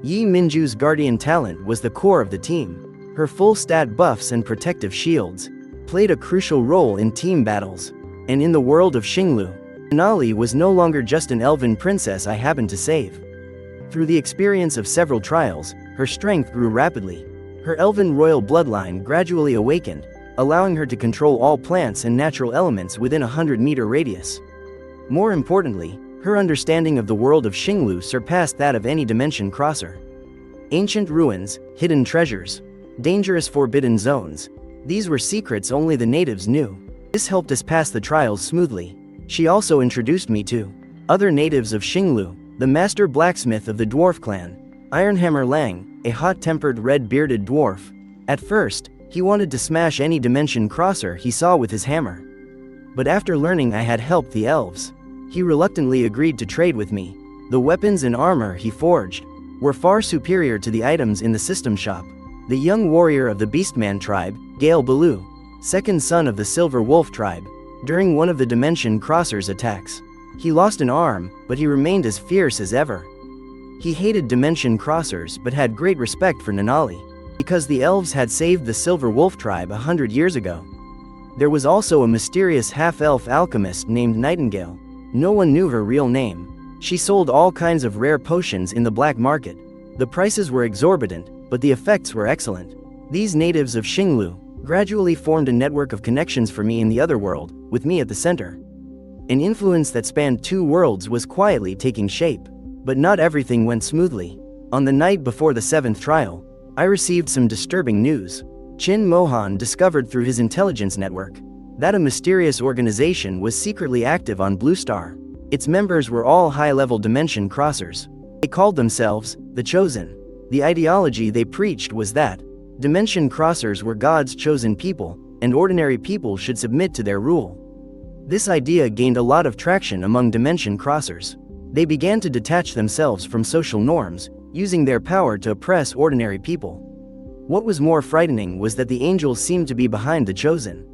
Yi Minju's Guardian talent was the core of the team. Her full stat buffs and protective shields played a crucial role in team battles. And in the world of Xinglu, Nanali was no longer just an elven princess I happened to save. Through the experience of several trials, her strength grew rapidly. Her elven royal bloodline gradually awakened, allowing her to control all plants and natural elements within a 100-meter radius. More importantly, her understanding of the world of Xinglu surpassed that of any dimension crosser. Ancient ruins, hidden treasures, dangerous forbidden zones. These were secrets only the natives knew. This helped us pass the trials smoothly. She also introduced me to other natives of Xinglu, the master blacksmith of the dwarf clan, Ironhammer Lang, a hot-tempered red-bearded dwarf. At first, He wanted to smash any dimension crosser he saw with his hammer. But after learning I had helped the elves, he reluctantly agreed to trade with me. The weapons and armor he forged were far superior to the items in the system shop. The young warrior of the Beastman tribe, Gale Baloo, second son of the Silver Wolf tribe, during one of the Dimension Crossers' attacks, he lost an arm, but he remained as fierce as ever. He hated Dimension Crossers but had great respect for Nanali, because the elves had saved the Silver Wolf tribe 100 years ago. There was also a mysterious half-elf alchemist named Nightingale. No one knew her real name. She sold all kinds of rare potions in the black market. The prices were exorbitant, but the effects were excellent. These natives of Xinglu gradually formed a network of connections for me in the other world, with me at the center. An influence that spanned 2 worlds was quietly taking shape. But not everything went smoothly. On the night before the 7th trial, I received some disturbing news. Chin Mohan discovered through his intelligence network that a mysterious organization was secretly active on Blue Star. Its members were all high-level dimension crossers. They called themselves the Chosen. The ideology they preached was that dimension crossers were God's chosen people, and ordinary people should submit to their rule. This idea gained a lot of traction among dimension crossers. They began to detach themselves from social norms, using their power to oppress ordinary people. What was more frightening was that the angels seemed to be behind the Chosen.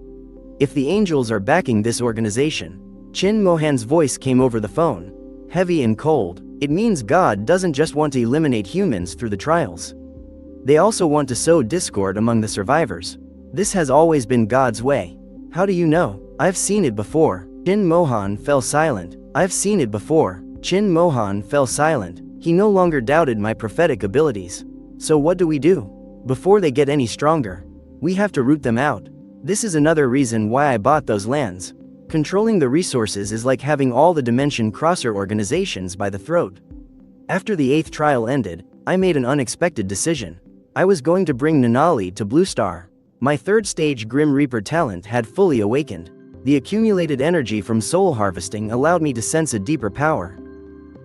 If the angels are backing this organization, Chin Mohan's voice came over the phone, heavy and cold. It means God doesn't just want to eliminate humans through the trials. They also want to sow discord among the survivors. This has always been God's way. How do you know? I've seen it before. Chin Mohan fell silent. I've seen it before. Chin Mohan fell silent. He no longer doubted my prophetic abilities. So what do we do? Before they get any stronger, we have to root them out. This is another reason why I bought those lands. Controlling the resources is like having all the Dimension Crosser organizations by the throat. After the 8th trial ended, I made an unexpected decision. I was going to bring Nanali to Blue Star. My 3rd stage Grim Reaper talent had fully awakened. The accumulated energy from soul harvesting allowed me to sense a deeper power.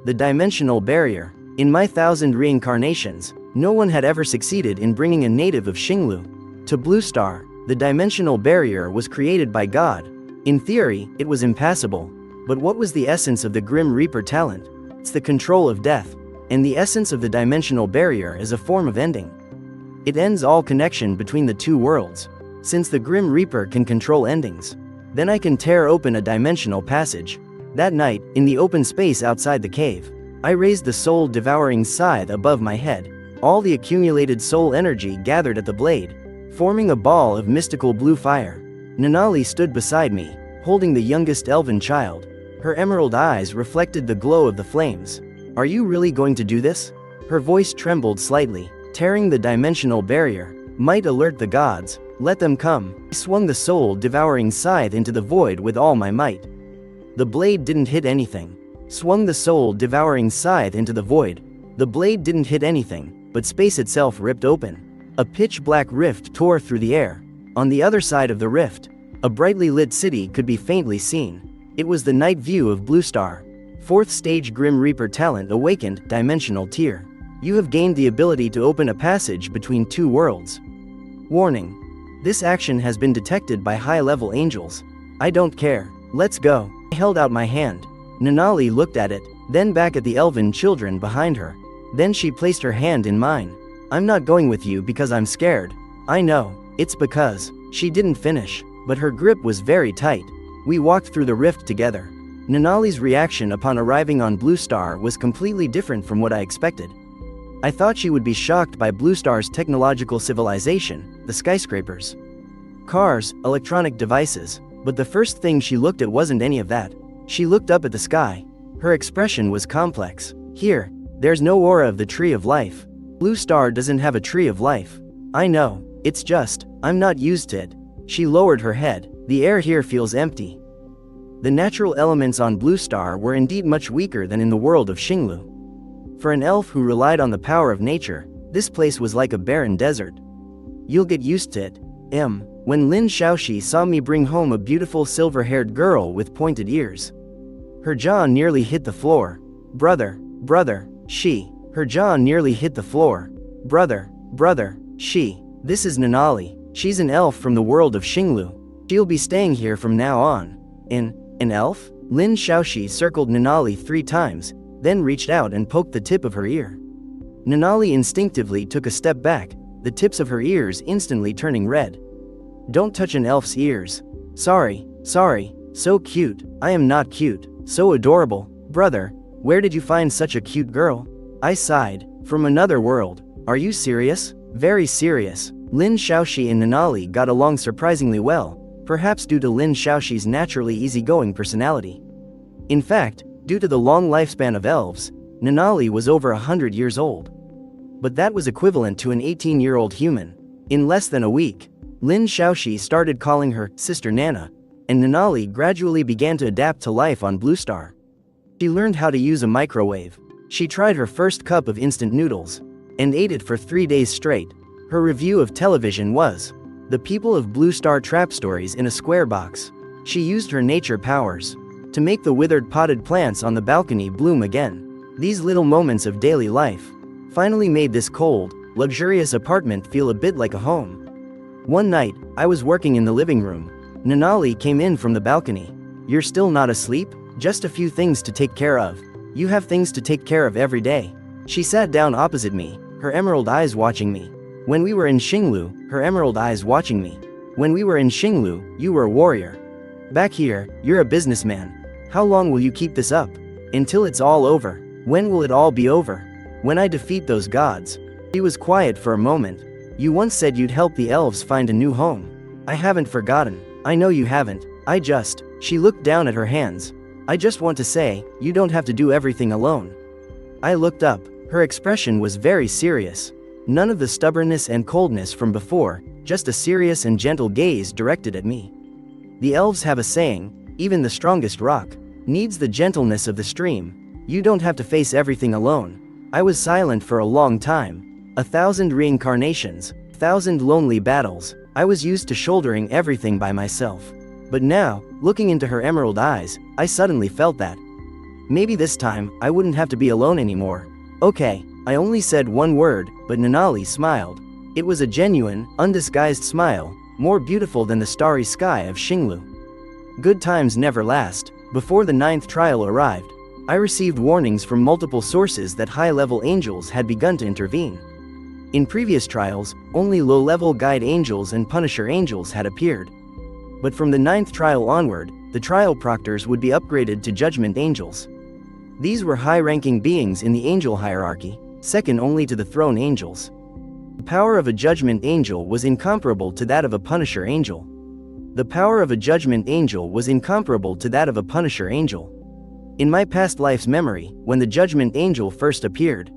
The dimensional barrier. In my 1,000 reincarnations, no one had ever succeeded in bringing a native of Xinglu to Blue Star. The dimensional barrier was created by God. In theory, it was impassable. But what was the essence of the Grim Reaper talent? It's the control of death. And the essence of the dimensional barrier is a form of ending. It ends all connection between the 2 worlds. Since the Grim Reaper can control endings, then I can tear open a dimensional passage. That night, in the open space outside the cave, I raised the soul-devouring scythe above my head. All the accumulated soul energy gathered at the blade, forming a ball of mystical blue fire. Nanali stood beside me, holding the youngest elven child. Her emerald eyes reflected the glow of the flames. Are you really going to do this? Her voice trembled slightly. Tearing the dimensional barrier might alert the gods. Let them come. I swung the soul-devouring scythe into the void with all my might. The blade didn't hit anything. Swung the soul-devouring scythe into the void. The blade didn't hit anything, but space itself ripped open. A pitch-black rift tore through the air. On the other side of the rift, a brightly lit city could be faintly seen. It was the night view of Blue Star. 4th stage Grim Reaper talent awakened, dimensional tier. You have gained the ability to open a passage between 2 worlds. Warning. This action has been detected by high-level angels. I don't care. Let's go. I held out my hand. Nanali looked at it, then back at the elven children behind her. Then she placed her hand in mine. I'm not going with you because I'm scared. I know. It's because. She didn't finish, but her grip was very tight. We walked through the rift together. Nanali's reaction upon arriving on Blue Star was completely different from what I expected. I thought she would be shocked by Blue Star's technological civilization, the skyscrapers, cars, electronic devices, but the first thing she looked at wasn't any of that. She looked up at the sky. Her expression was complex. Here, there's no aura of the tree of life. Blue Star doesn't have a tree of life. I know, it's just, I'm not used to it. She lowered her head. The air here feels empty. The natural elements on Blue Star were indeed much weaker than in the world of Xinglu. For an elf who relied on the power of nature, this place was like a barren desert. You'll get used to it. When Lin Shaoxi saw me bring home a beautiful silver-haired girl with pointed ears, her jaw nearly hit the floor. Brother, she. Her jaw nearly hit the floor. Brother, she. This is Nanali. She's an elf from the world of Xinglu. She'll be staying here from now on. An elf? Lin Shaoxi circled Nanali 3 times, then reached out and poked the tip of her ear. Nanali instinctively took a step back, the tips of her ears instantly turning red. Don't touch an elf's ears. Sorry. So cute. I am not cute. So adorable. Brother, where did you find such a cute girl? I sighed. From another world. Are you serious? Very serious. Lin Shaoxi and Nanali got along surprisingly well, perhaps due to Lin Shaoxi's naturally easygoing personality. In fact, due to the long lifespan of elves, Nanali was over 100 years old. But that was equivalent to an 18-year-old human. In less than a week, Lin Shaoxi started calling her Sister Nana, and Nanali gradually began to adapt to life on Blue Star. She learned how to use a microwave. She tried her first cup of instant noodles, and ate it for 3 days straight. Her review of television was The People of Blue Star Trap Stories in a Square Box. She used her nature powers to make the withered potted plants on the balcony bloom again. These little moments of daily life finally made this cold, luxurious apartment feel a bit like a home. One night, I was working in the living room. Nanali came in from the balcony. You're still not asleep? Just a few things to take care of. You have things to take care of every day. She sat down opposite me, her emerald eyes watching me. When we were in Xinglu, her emerald eyes watching me. When we were in Xinglu, you were a warrior. Back here, you're a businessman. How long will you keep this up? Until it's all over. When will it all be over? When I defeat those gods. She was quiet for a moment. You once said you'd help the elves find a new home. I haven't forgotten. I know you haven't. She looked down at her hands. I just want to say, you don't have to do everything alone. I looked up. Her expression was very serious. None of the stubbornness and coldness from before, just a serious and gentle gaze directed at me. The elves have a saying, even the strongest rock needs the gentleness of the stream. You don't have to face everything alone. I was silent for a long time. 1,000 reincarnations, 1,000 lonely battles. I was used to shouldering everything by myself. But now, looking into her emerald eyes, I suddenly felt that maybe this time, I wouldn't have to be alone anymore. Okay, I only said one word, but Nanali smiled. It was a genuine, undisguised smile, more beautiful than the starry sky of Xinglu. Good times never last. Before the 9th trial arrived, I received warnings from multiple sources that high-level angels had begun to intervene. In previous trials, only low-level guide angels and punisher angels had appeared. But from the 9th trial onward, the trial proctors would be upgraded to judgment angels. These were high-ranking beings in the angel hierarchy, second only to the throne angels. The power of a judgment angel was incomparable to that of a punisher angel. The power of a judgment angel was incomparable to that of a punisher angel. In my past life's memory, when the judgment angel first appeared,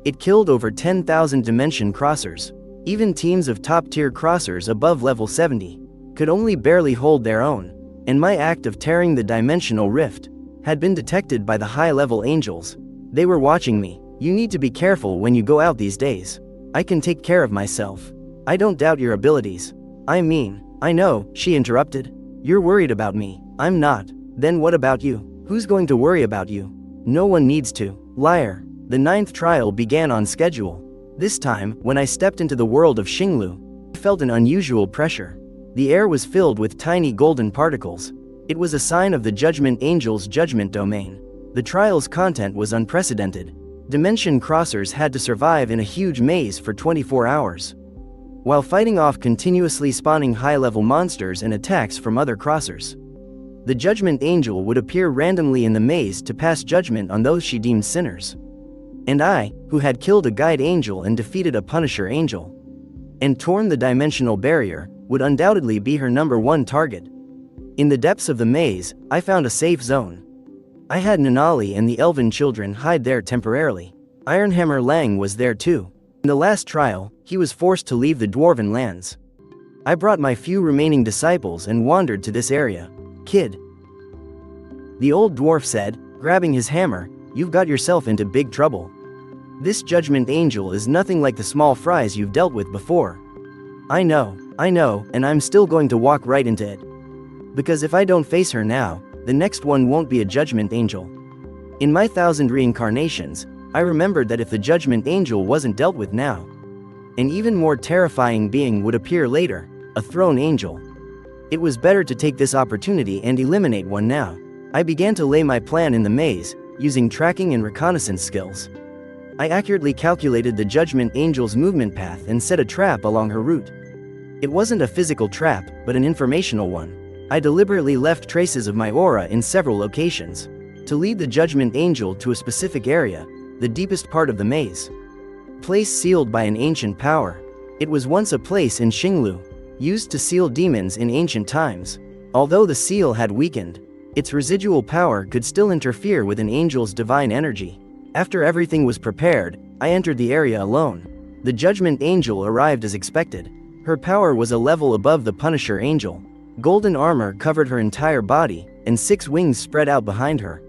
it killed over 10,000 dimension crossers. Even teams of top-tier crossers above level 70 could only barely hold their own, and my act of tearing the dimensional rift had been detected by the high-level angels. They were watching me. You need to be careful when you go out these days. I can take care of myself. I don't doubt your abilities. I know, she interrupted. You're worried about me. I'm not. Then what about you? Who's going to worry about you? No one needs to. Liar. The 9th trial began on schedule. This time, when I stepped into the world of Xinglu, I felt an unusual pressure. The air was filled with tiny golden particles. It was a sign of the Judgment Angel's judgment domain. The trial's content was unprecedented. Dimension crossers had to survive in a huge maze for 24 hours, while fighting off continuously spawning high-level monsters and attacks from other crossers. The Judgment Angel would appear randomly in the maze to pass judgment on those she deemed sinners. And I, who had killed a guide angel and defeated a punisher angel, and torn the dimensional barrier, would undoubtedly be her #1 target. In the depths of the maze, I found a safe zone. I had Nanali and the elven children hide there temporarily. Ironhammer Lang was there too. In the last trial, he was forced to leave the dwarven lands. I brought my few remaining disciples and wandered to this area. Kid, the old dwarf said, grabbing his hammer, you've got yourself into big trouble. This judgment angel is nothing like the small fries you've dealt with before. I know, and I'm still going to walk right into it. Because if I don't face her now, the next one won't be a judgment angel. In my 1,000 reincarnations, I remembered that if the judgment angel wasn't dealt with now, an even more terrifying being would appear later, a throne angel. It was better to take this opportunity and eliminate one now. I began to lay my plan in the maze, using tracking and reconnaissance skills. I accurately calculated the Judgment Angel's movement path and set a trap along her route. It wasn't a physical trap, but an informational one. I deliberately left traces of my aura in several locations, to lead the Judgment Angel to a specific area, the deepest part of the maze. Place sealed by an ancient power. It was once a place in Xinglu, used to seal demons in ancient times. Although the seal had weakened, its residual power could still interfere with an angel's divine energy. After everything was prepared, I entered the area alone. The Judgment Angel arrived as expected. Her power was a level above the Punisher Angel. Golden armor covered her entire body, and 6 wings spread out behind her.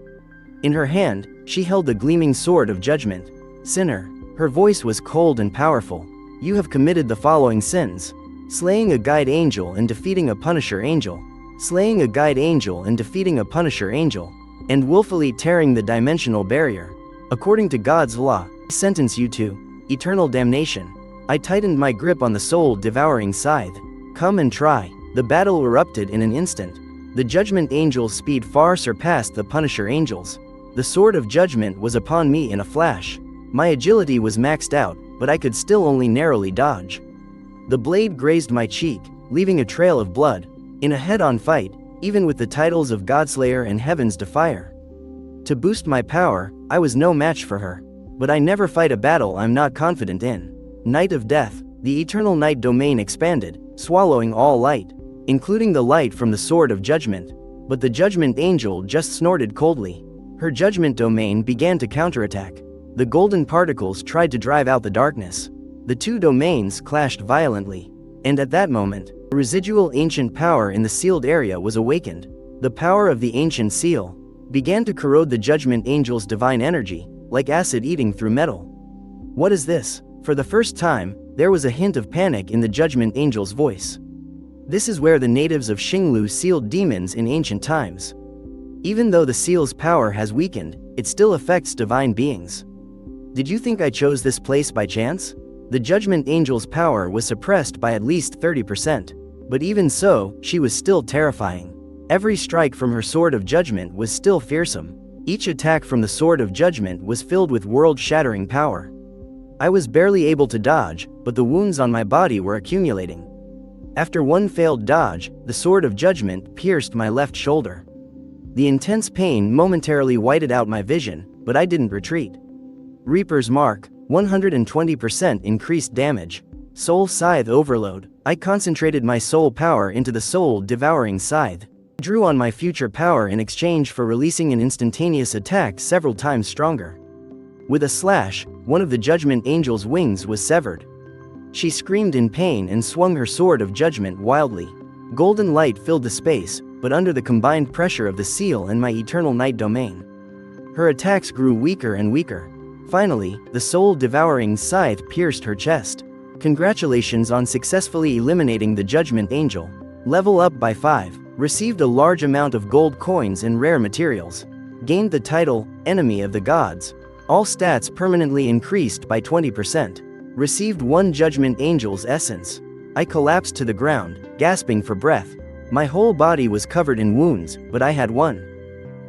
In her hand, she held the gleaming sword of judgment. Sinner. Her voice was cold and powerful. You have committed the following sins: slaying a guide angel and defeating a Punisher Angel. Slaying a guide angel and defeating a Punisher Angel. And willfully tearing the dimensional barrier. According to God's law, I sentence you to eternal damnation. I tightened my grip on the soul-devouring scythe. Come and try. The battle erupted in an instant. The Judgment Angel's speed far surpassed the Punisher Angel's. The sword of judgment was upon me in a flash. My agility was maxed out, but I could still only narrowly dodge. The blade grazed my cheek, leaving a trail of blood. In a head-on fight, even with the titles of Godslayer and Heaven's Defier. To boost my power, I was no match for her. But I never fight a battle I'm not confident in. Night of Death. The eternal night domain expanded, swallowing all light, including the light from the sword of judgment. But the Judgment Angel just snorted coldly. Her judgment domain began to counterattack. The golden particles tried to drive out the darkness. The 2 domains clashed violently. And at that moment, a residual ancient power in the sealed area was awakened. The power of the ancient seal began to corrode the Judgment Angel's divine energy, like acid eating through metal. What is this? For the first time, there was a hint of panic in the Judgment Angel's voice. This is where the natives of Xinglu sealed demons in ancient times. Even though the seal's power has weakened, it still affects divine beings. Did you think I chose this place by chance? The Judgment Angel's power was suppressed by at least 30%. But even so, she was still terrifying. Every strike from her sword of judgment was still fearsome. Each attack from the sword of judgment was filled with world-shattering power. I was barely able to dodge, but the wounds on my body were accumulating. After one failed dodge, the sword of judgment pierced my left shoulder. The intense pain momentarily whited out my vision, but I didn't retreat. Reaper's Mark, 120% increased damage. Soul Scythe Overload. I concentrated my soul power into the soul-devouring scythe. I drew on my future power in exchange for releasing an instantaneous attack several times stronger. With a slash, one of the Judgment Angel's wings was severed. She screamed in pain and swung her sword of judgment wildly. Golden light filled the space, but under the combined pressure of the seal and my eternal night domain, her attacks grew weaker and weaker. Finally, the soul-devouring scythe pierced her chest. Congratulations on successfully eliminating the Judgment Angel. Level up by 5. Received a large amount of gold coins and rare materials. Gained the title, Enemy of the Gods. All stats permanently increased by 20%. Received 1 Judgment Angel's essence. I collapsed to the ground, gasping for breath. My whole body was covered in wounds, but I had one.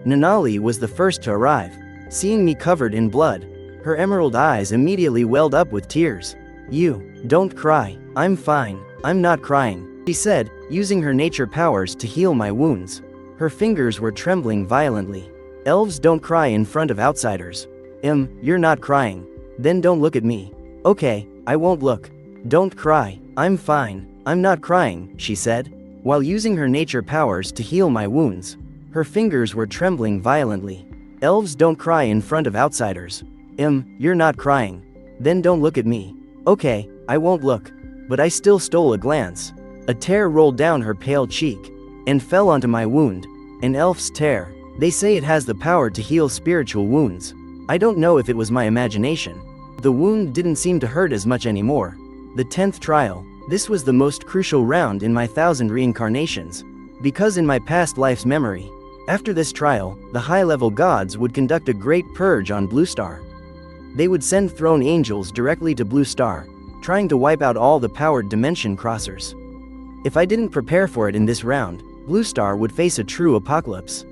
Nanali was the first to arrive. Seeing me covered in blood, her emerald eyes immediately welled up with tears. You, don't cry. I'm fine. I'm not crying, she said, using her nature powers to heal my wounds. Her fingers were trembling violently. Elves don't cry in front of outsiders. You're not crying. Then don't look at me. Okay, I won't look. Don't cry. I'm fine. I'm not crying, she said, while using her nature powers to heal my wounds. Her fingers were trembling violently. Elves don't cry in front of outsiders. You're not crying. Then don't look at me. Okay, I won't look. But I still stole a glance. A tear rolled down her pale cheek and fell onto my wound. An elf's tear. They say it has the power to heal spiritual wounds. I don't know if it was my imagination. The wound didn't seem to hurt as much anymore. The 10th trial. This was the most crucial round in my 1,000 reincarnations. Because in my past life's memory, after this trial, the high-level gods would conduct a great purge on Blue Star. They would send throne angels directly to Blue Star, trying to wipe out all the powered dimension crossers. If I didn't prepare for it in this round, Blue Star would face a true apocalypse.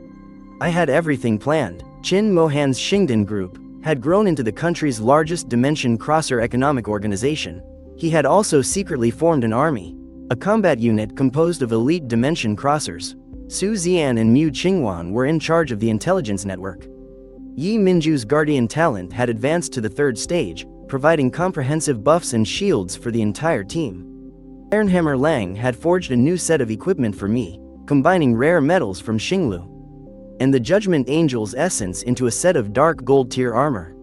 I had everything planned. Chin Mohan's Shingdan Group had grown into the country's largest dimension crosser economic organization. He had also secretly formed an army, a combat unit composed of elite dimension crossers. Su Zian and Mu Qingwan were in charge of the intelligence network. Yi Minju's guardian talent had advanced to the third stage, providing comprehensive buffs and shields for the entire team. Ironhammer Lang had forged a new set of equipment for me, combining rare metals from Xinglu and the Judgment Angel's essence into a set of dark gold tier armor.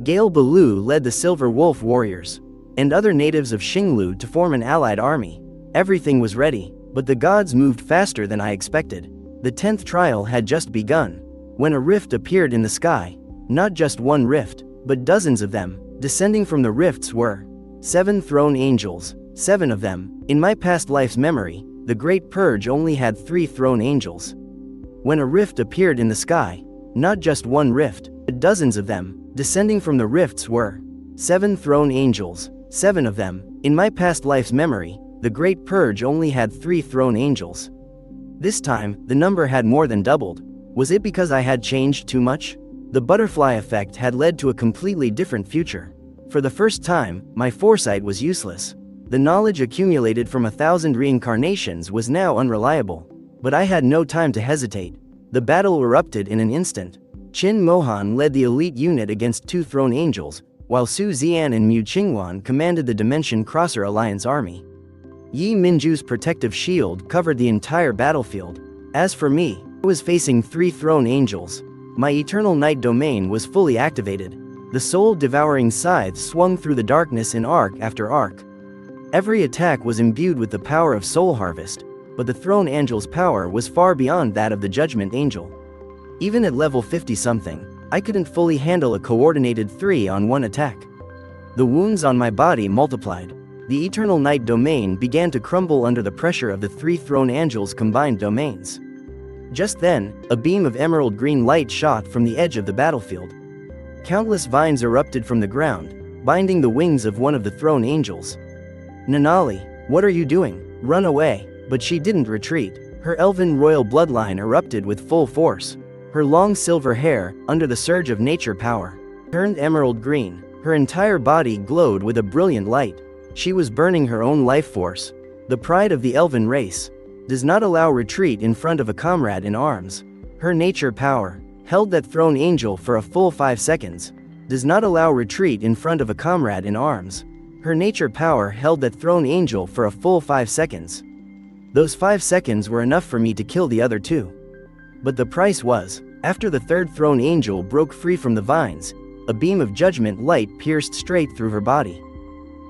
Gale Baloo led the Silver Wolf warriors and other natives of Xinglu to form an allied army. Everything was ready, but the gods moved faster than I expected. The 10th trial had just begun when a rift appeared in the sky. Not just one rift, but dozens of them. Descending from the rifts were 7 throne angels, 7 of them. In my past life's memory, the Great Purge only had 3 throne angels. When a rift appeared in the sky, not just one rift, but dozens of them. Descending from the rifts were 7 throne angels, 7 of them. In my past life's memory, the Great Purge only had 3 throne angels. This time, the number had more than doubled. Was it because I had changed too much? The butterfly effect had led to a completely different future. For the first time, my foresight was useless. The knowledge accumulated from 1,000 reincarnations was now unreliable. But I had no time to hesitate. The battle erupted in an instant. Chin Mohan led the elite unit against 2 throne angels, while Su Zian and Mu Qingwan commanded the Dimension Crosser Alliance army. Yi Minju's protective shield covered the entire battlefield. As for me, I was facing 3 throne angels. My eternal night domain was fully activated. The soul-devouring scythe swung through the darkness in arc after arc. Every attack was imbued with the power of soul harvest, but the throne angel's power was far beyond that of the judgment angel. Even at level 50-something, I couldn't fully handle a coordinated 3-on-1 attack. The wounds on my body multiplied. The eternal night domain began to crumble under the pressure of the 3 throne angels' combined domains. Just then, a beam of emerald green light shot from the edge of the battlefield. Countless vines erupted from the ground, binding the wings of one of the throne angels. "Nanali, what are you doing? Run away!" But she didn't retreat. Her elven royal bloodline erupted with full force. Her long silver hair, under the surge of nature power, turned emerald green. Her entire body glowed with a brilliant light. She was burning her own life force. The pride of the elven race does not allow retreat in front of a comrade in arms. Her nature power held that throne angel for a full 5 seconds. Does not allow retreat in front of a comrade in arms. Her nature power held that throne angel for a full 5 seconds. Those 5 seconds were enough for me to kill the other 2. But the price was, after the 3rd throne angel broke free from the vines, a beam of judgment light pierced straight through her body.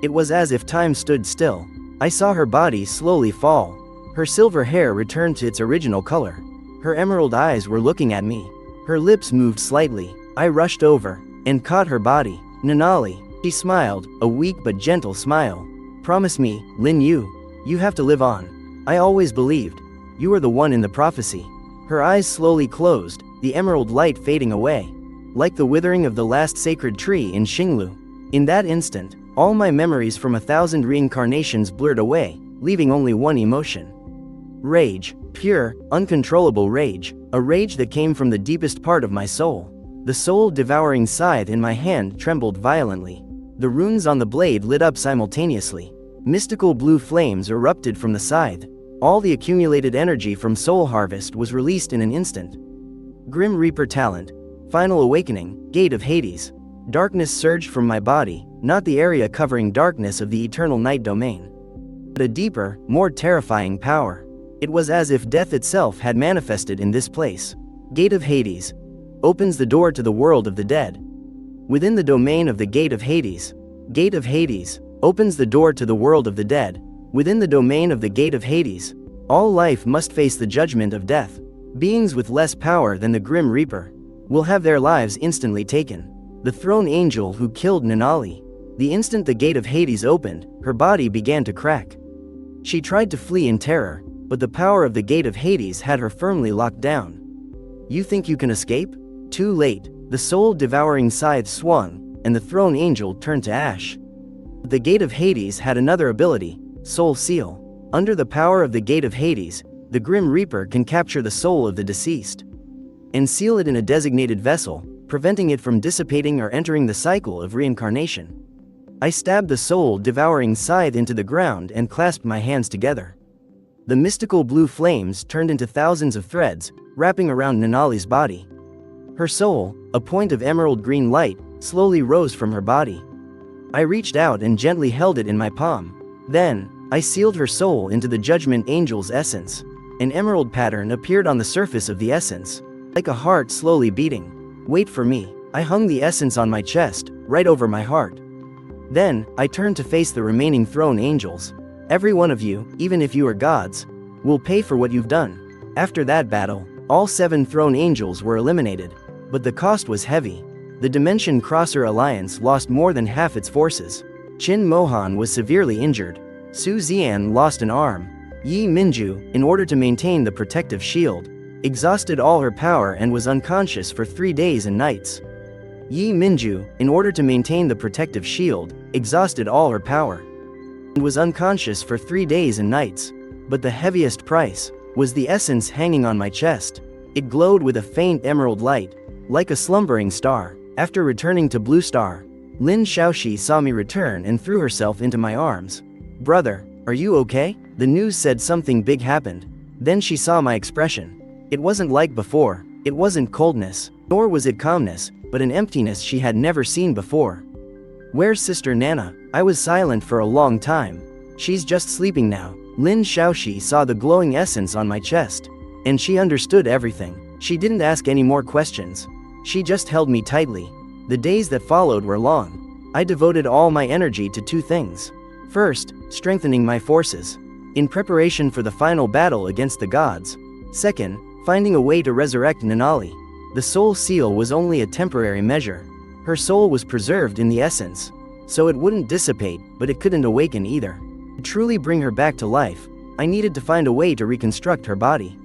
It was as if time stood still. I saw her body slowly fall. Her silver hair returned to its original color. Her emerald eyes were looking at me. Her lips moved slightly. I rushed over and caught her body. "Nanali," she smiled, a weak but gentle smile. "Promise me, Lin Yu. You have to live on. I always believed you were the one in the prophecy." Her eyes slowly closed, the emerald light fading away, like the withering of the last sacred tree in Xinglu. In that instant, all my memories from 1,000 reincarnations blurred away, leaving only one emotion. Rage, pure, uncontrollable rage, a rage that came from the deepest part of my soul. The soul-devouring scythe in my hand trembled violently. The runes on the blade lit up simultaneously. Mystical blue flames erupted from the scythe. All the accumulated energy from Soul Harvest was released in an instant. Grim Reaper Talent, Final Awakening, Gate of Hades. Darkness surged from my body, not the area covering darkness of the eternal night domain, but a deeper, more terrifying power. It was as if death itself had manifested in this place. Gate of Hades opens the door to the world of the dead. Within the domain of the Gate of Hades opens the door to the world of the dead. Within the domain of the Gate of Hades, all life must face the judgment of death. Beings with less power than the Grim Reaper will have their lives instantly taken. The throne angel who killed Nanali. The instant the Gate of Hades opened, her body began to crack. She tried to flee in terror, but the power of the Gate of Hades had her firmly locked down. "You think you can escape?" Too late. The soul-devouring scythe swung, and the throne angel turned to ash. The Gate of Hades had another ability, Soul Seal. Under the power of the Gate of Hades, the Grim Reaper can capture the soul of the deceased and seal it in a designated vessel, preventing it from dissipating or entering the cycle of reincarnation. I stabbed the soul-devouring scythe into the ground and clasped my hands together. The mystical blue flames turned into thousands of threads, wrapping around Nanali's body. Her soul, a point of emerald green light, slowly rose from her body. I reached out and gently held it in my palm. Then, I sealed her soul into the Judgment Angel's essence. An emerald pattern appeared on the surface of the essence, like a heart slowly beating. Wait for me. I hung the essence on my chest, right over my heart. Then, I turned to face the remaining throne angels. Every one of you, even if you are gods, will pay for what you've done. After that battle, all 7 throne angels were eliminated, but the cost was heavy. The Dimension Crosser Alliance lost more than half its forces. Chin Mohan was severely injured. Su Xian lost an arm. Yi Minju, in order to maintain the protective shield, exhausted all her power and was unconscious for 3 days and nights. Yi Minju, in order to maintain the protective shield, exhausted all her power and was unconscious for 3 days and nights. But the heaviest price was the essence hanging on my chest. It glowed with a faint emerald light, like a slumbering star. After returning to Blue Star, Lin Shaoxi saw me return and threw herself into my arms. Brother, are you okay? The news said something big happened. Then she saw my expression. It wasn't like before. It wasn't coldness, nor was it calmness, but an emptiness she had never seen before. Where's Sister Nana? I was silent for a long time. She's just sleeping now. Lin Shaoxi saw the glowing essence on my chest, and she understood everything. She didn't ask any more questions. She just held me tightly. The days that followed were long. I devoted all my energy to 2 things. First, strengthening my forces, in preparation for the final battle against the gods. Second, finding a way to resurrect Nanali. The soul seal was only a temporary measure. Her soul was preserved in the essence, so it wouldn't dissipate, but it couldn't awaken either. To truly bring her back to life, I needed to find a way to reconstruct her body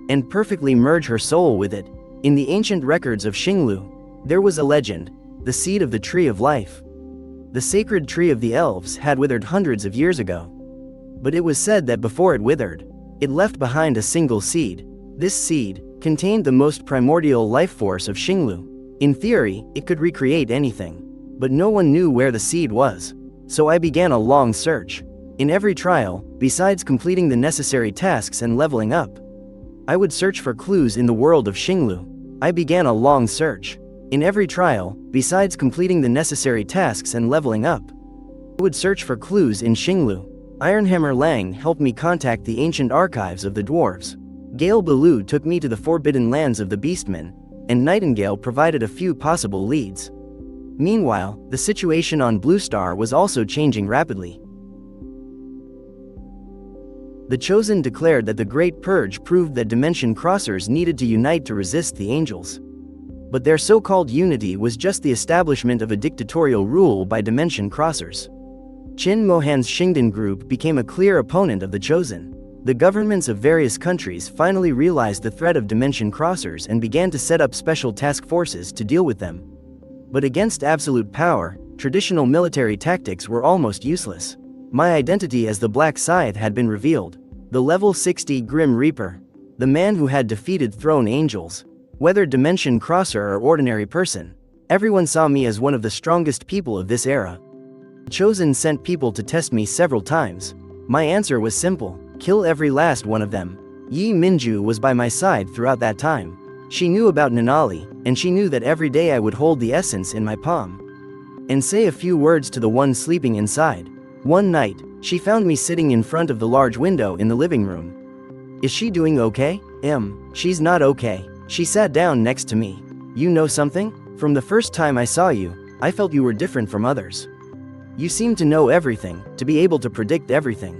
and perfectly merge her soul with it. In the ancient records of Xinglu, there was a legend, the seed of the tree of life. The sacred tree of the elves had withered hundreds of years ago. But it was said that before it withered, it left behind a single seed. This seed contained the most primordial life force of Xinglu. In theory, it could recreate anything. But no one knew where the seed was. So I began a long search. In every trial, besides completing the necessary tasks and leveling up, I would search for clues in the world of Xinglu. I began a long search. In every trial, besides completing the necessary tasks and leveling up, I would search for clues in Xinglu. Ironhammer Lang helped me contact the ancient archives of the dwarves. Gale Baloo took me to the forbidden lands of the Beastmen, and Nightingale provided a few possible leads. Meanwhile, the situation on Blue Star was also changing rapidly. The Chosen declared that the Great Purge proved that Dimension Crossers needed to unite to resist the Angels. But their so-called unity was just the establishment of a dictatorial rule by Dimension Crossers. Chin Mohan's Shingdan group became a clear opponent of the Chosen. The governments of various countries finally realized the threat of Dimension Crossers and began to set up special task forces to deal with them. But against absolute power, traditional military tactics were almost useless. My identity as the Black Scythe had been revealed. The level 60 Grim Reaper. The man who had defeated Throne Angels. Whether Dimension Crosser or ordinary person, everyone saw me as one of the strongest people of this era. Chosen sent people to test me several times. My answer was simple: kill every last one of them. Yi Minju was by my side throughout that time. She knew about Nanali, and she knew that every day I would hold the essence in my palm and say a few words to the one sleeping inside. One night, she found me sitting in front of the large window in the living room. Is she doing okay? She's not okay. She sat down next to me. You know something? From the first time I saw you, I felt you were different from others. You seemed to know everything, to be able to predict everything.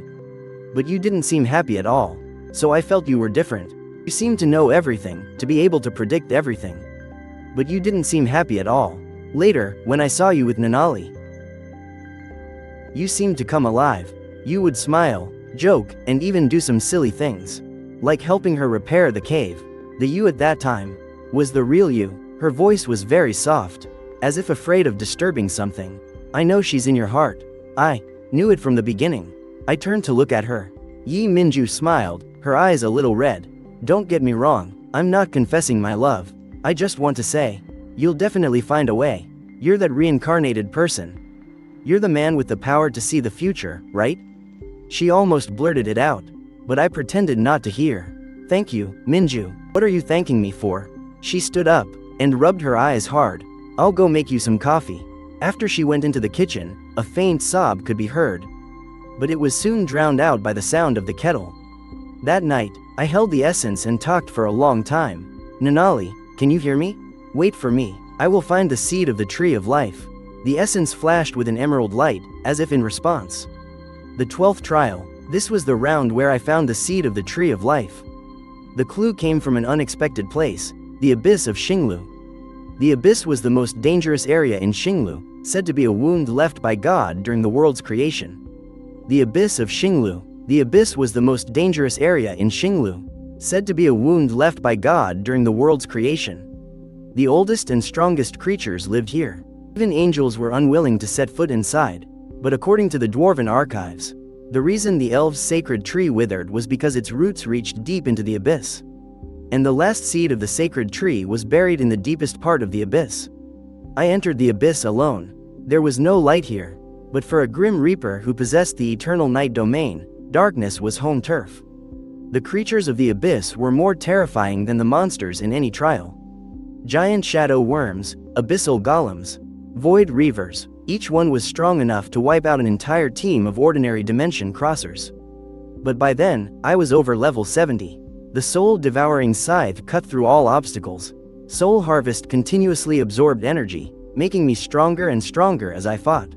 But you didn't seem happy at all. So I felt you were different. You seemed to know everything, to be able to predict everything. But you didn't seem happy at all. Later, when I saw you with Nanali, you seemed to come alive. You would smile, joke, and even do some silly things. Like helping her repair the cave. The you at that time was the real you. Her voice was very soft, as if afraid of disturbing something. I know she's in your heart. I knew it from the beginning. I turned to look at her. Yi Minju smiled, her eyes a little red. Don't get me wrong, I'm not confessing my love. I just want to say, you'll definitely find a way. You're that reincarnated person. You're the man with the power to see the future, right? She almost blurted it out, but I pretended not to hear. Thank you, Minju. What are you thanking me for? She stood up and rubbed her eyes hard. I'll go make you some coffee. After she went into the kitchen, a faint sob could be heard, but it was soon drowned out by the sound of the kettle. That night, I held the essence and talked for a long time. Nanali, can you hear me? Wait for me. I will find the seed of the tree of life. The essence flashed with an emerald light, as if in response. The 12th trial. This was the round where I found the seed of the tree of life. The clue came from an unexpected place, the abyss of Xinglu. The abyss was the most dangerous area in Xinglu, said to be a wound left by God during the world's creation. The abyss of Xinglu. The abyss was the most dangerous area in Xinglu, said to be a wound left by God during the world's creation. The oldest and strongest creatures lived here. Even angels were unwilling to set foot inside, but according to the Dwarven archives, the reason the elves' sacred tree withered was because its roots reached deep into the abyss. And the last seed of the sacred tree was buried in the deepest part of the abyss. I entered the abyss alone. There was no light here, but for a grim reaper who possessed the eternal night domain, darkness was home turf. The creatures of the abyss were more terrifying than the monsters in any trial. Giant shadow worms, abyssal golems, void reavers, each one was strong enough to wipe out an entire team of ordinary dimension crossers. But by then, I was over level 70. The soul-devouring scythe cut through all obstacles. Soul Harvest continuously absorbed energy, making me stronger and stronger as I fought.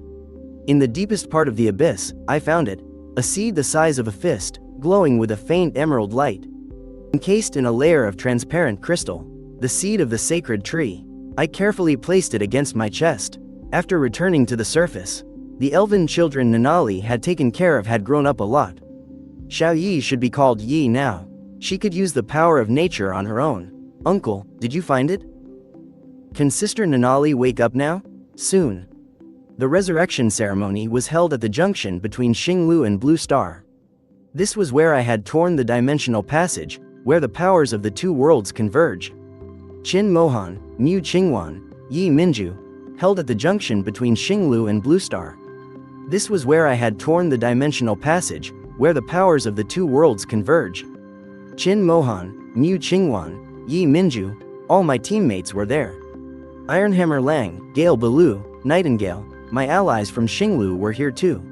In the deepest part of the abyss, I found it, a seed the size of a fist, glowing with a faint emerald light. Encased in a layer of transparent crystal, the seed of the sacred tree. I carefully placed it against my chest. After returning to the surface, the elven children Nanali had taken care of had grown up a lot. Xiao Yi should be called Yi now. She could use the power of nature on her own. Uncle, did you find it? Can Sister Nanali wake up now? Soon. The resurrection ceremony was held at the junction between Xinglu and Blue Star. This was where I had torn the dimensional passage, where the powers of the two worlds converge. Qin Mohan, Mu Qingwan, Yi Minju, held at the junction between Xinglu and Blue Star. This was where I had torn the dimensional passage, where the powers of the two worlds converge. Qin Mohan, Mu Qingwan, Yi Minju, all my teammates were there. Ironhammer Lang, Gale Baloo, Nightingale, my allies from Xinglu were here too.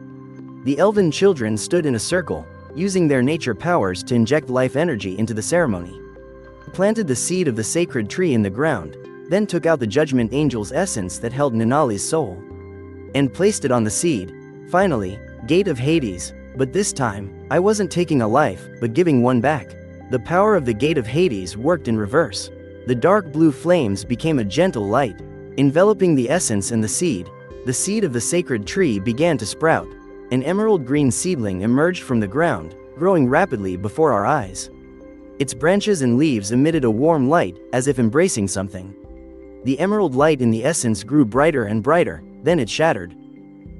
The elven children stood in a circle, using their nature powers to inject life energy into the ceremony. Planted the seed of the sacred tree in the ground, then took out the judgment angel's essence that held Nanali's soul, and placed it on the seed. Finally, Gate of Hades, but this time, I wasn't taking a life, but giving one back. The power of the Gate of Hades worked in reverse. The dark blue flames became a gentle light, enveloping the essence and the seed. The seed of the sacred tree began to sprout. An emerald green seedling emerged from the ground, growing rapidly before our eyes. Its branches and leaves emitted a warm light, as if embracing something. The emerald light in the essence grew brighter and brighter, then it shattered.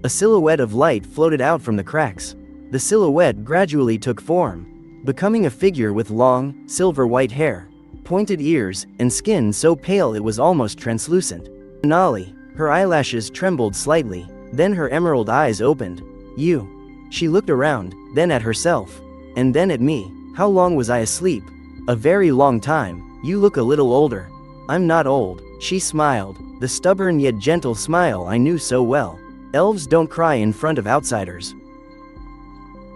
A silhouette of light floated out from the cracks. The silhouette gradually took form, becoming a figure with long, silver-white hair, pointed ears, and skin so pale it was almost translucent. Nanali, her eyelashes trembled slightly, then her emerald eyes opened. You. She looked around, then at herself, and then at me. How long was I asleep? A very long time. You look a little older. I'm not old. She smiled, the stubborn yet gentle smile I knew so well. Elves don't cry in front of outsiders.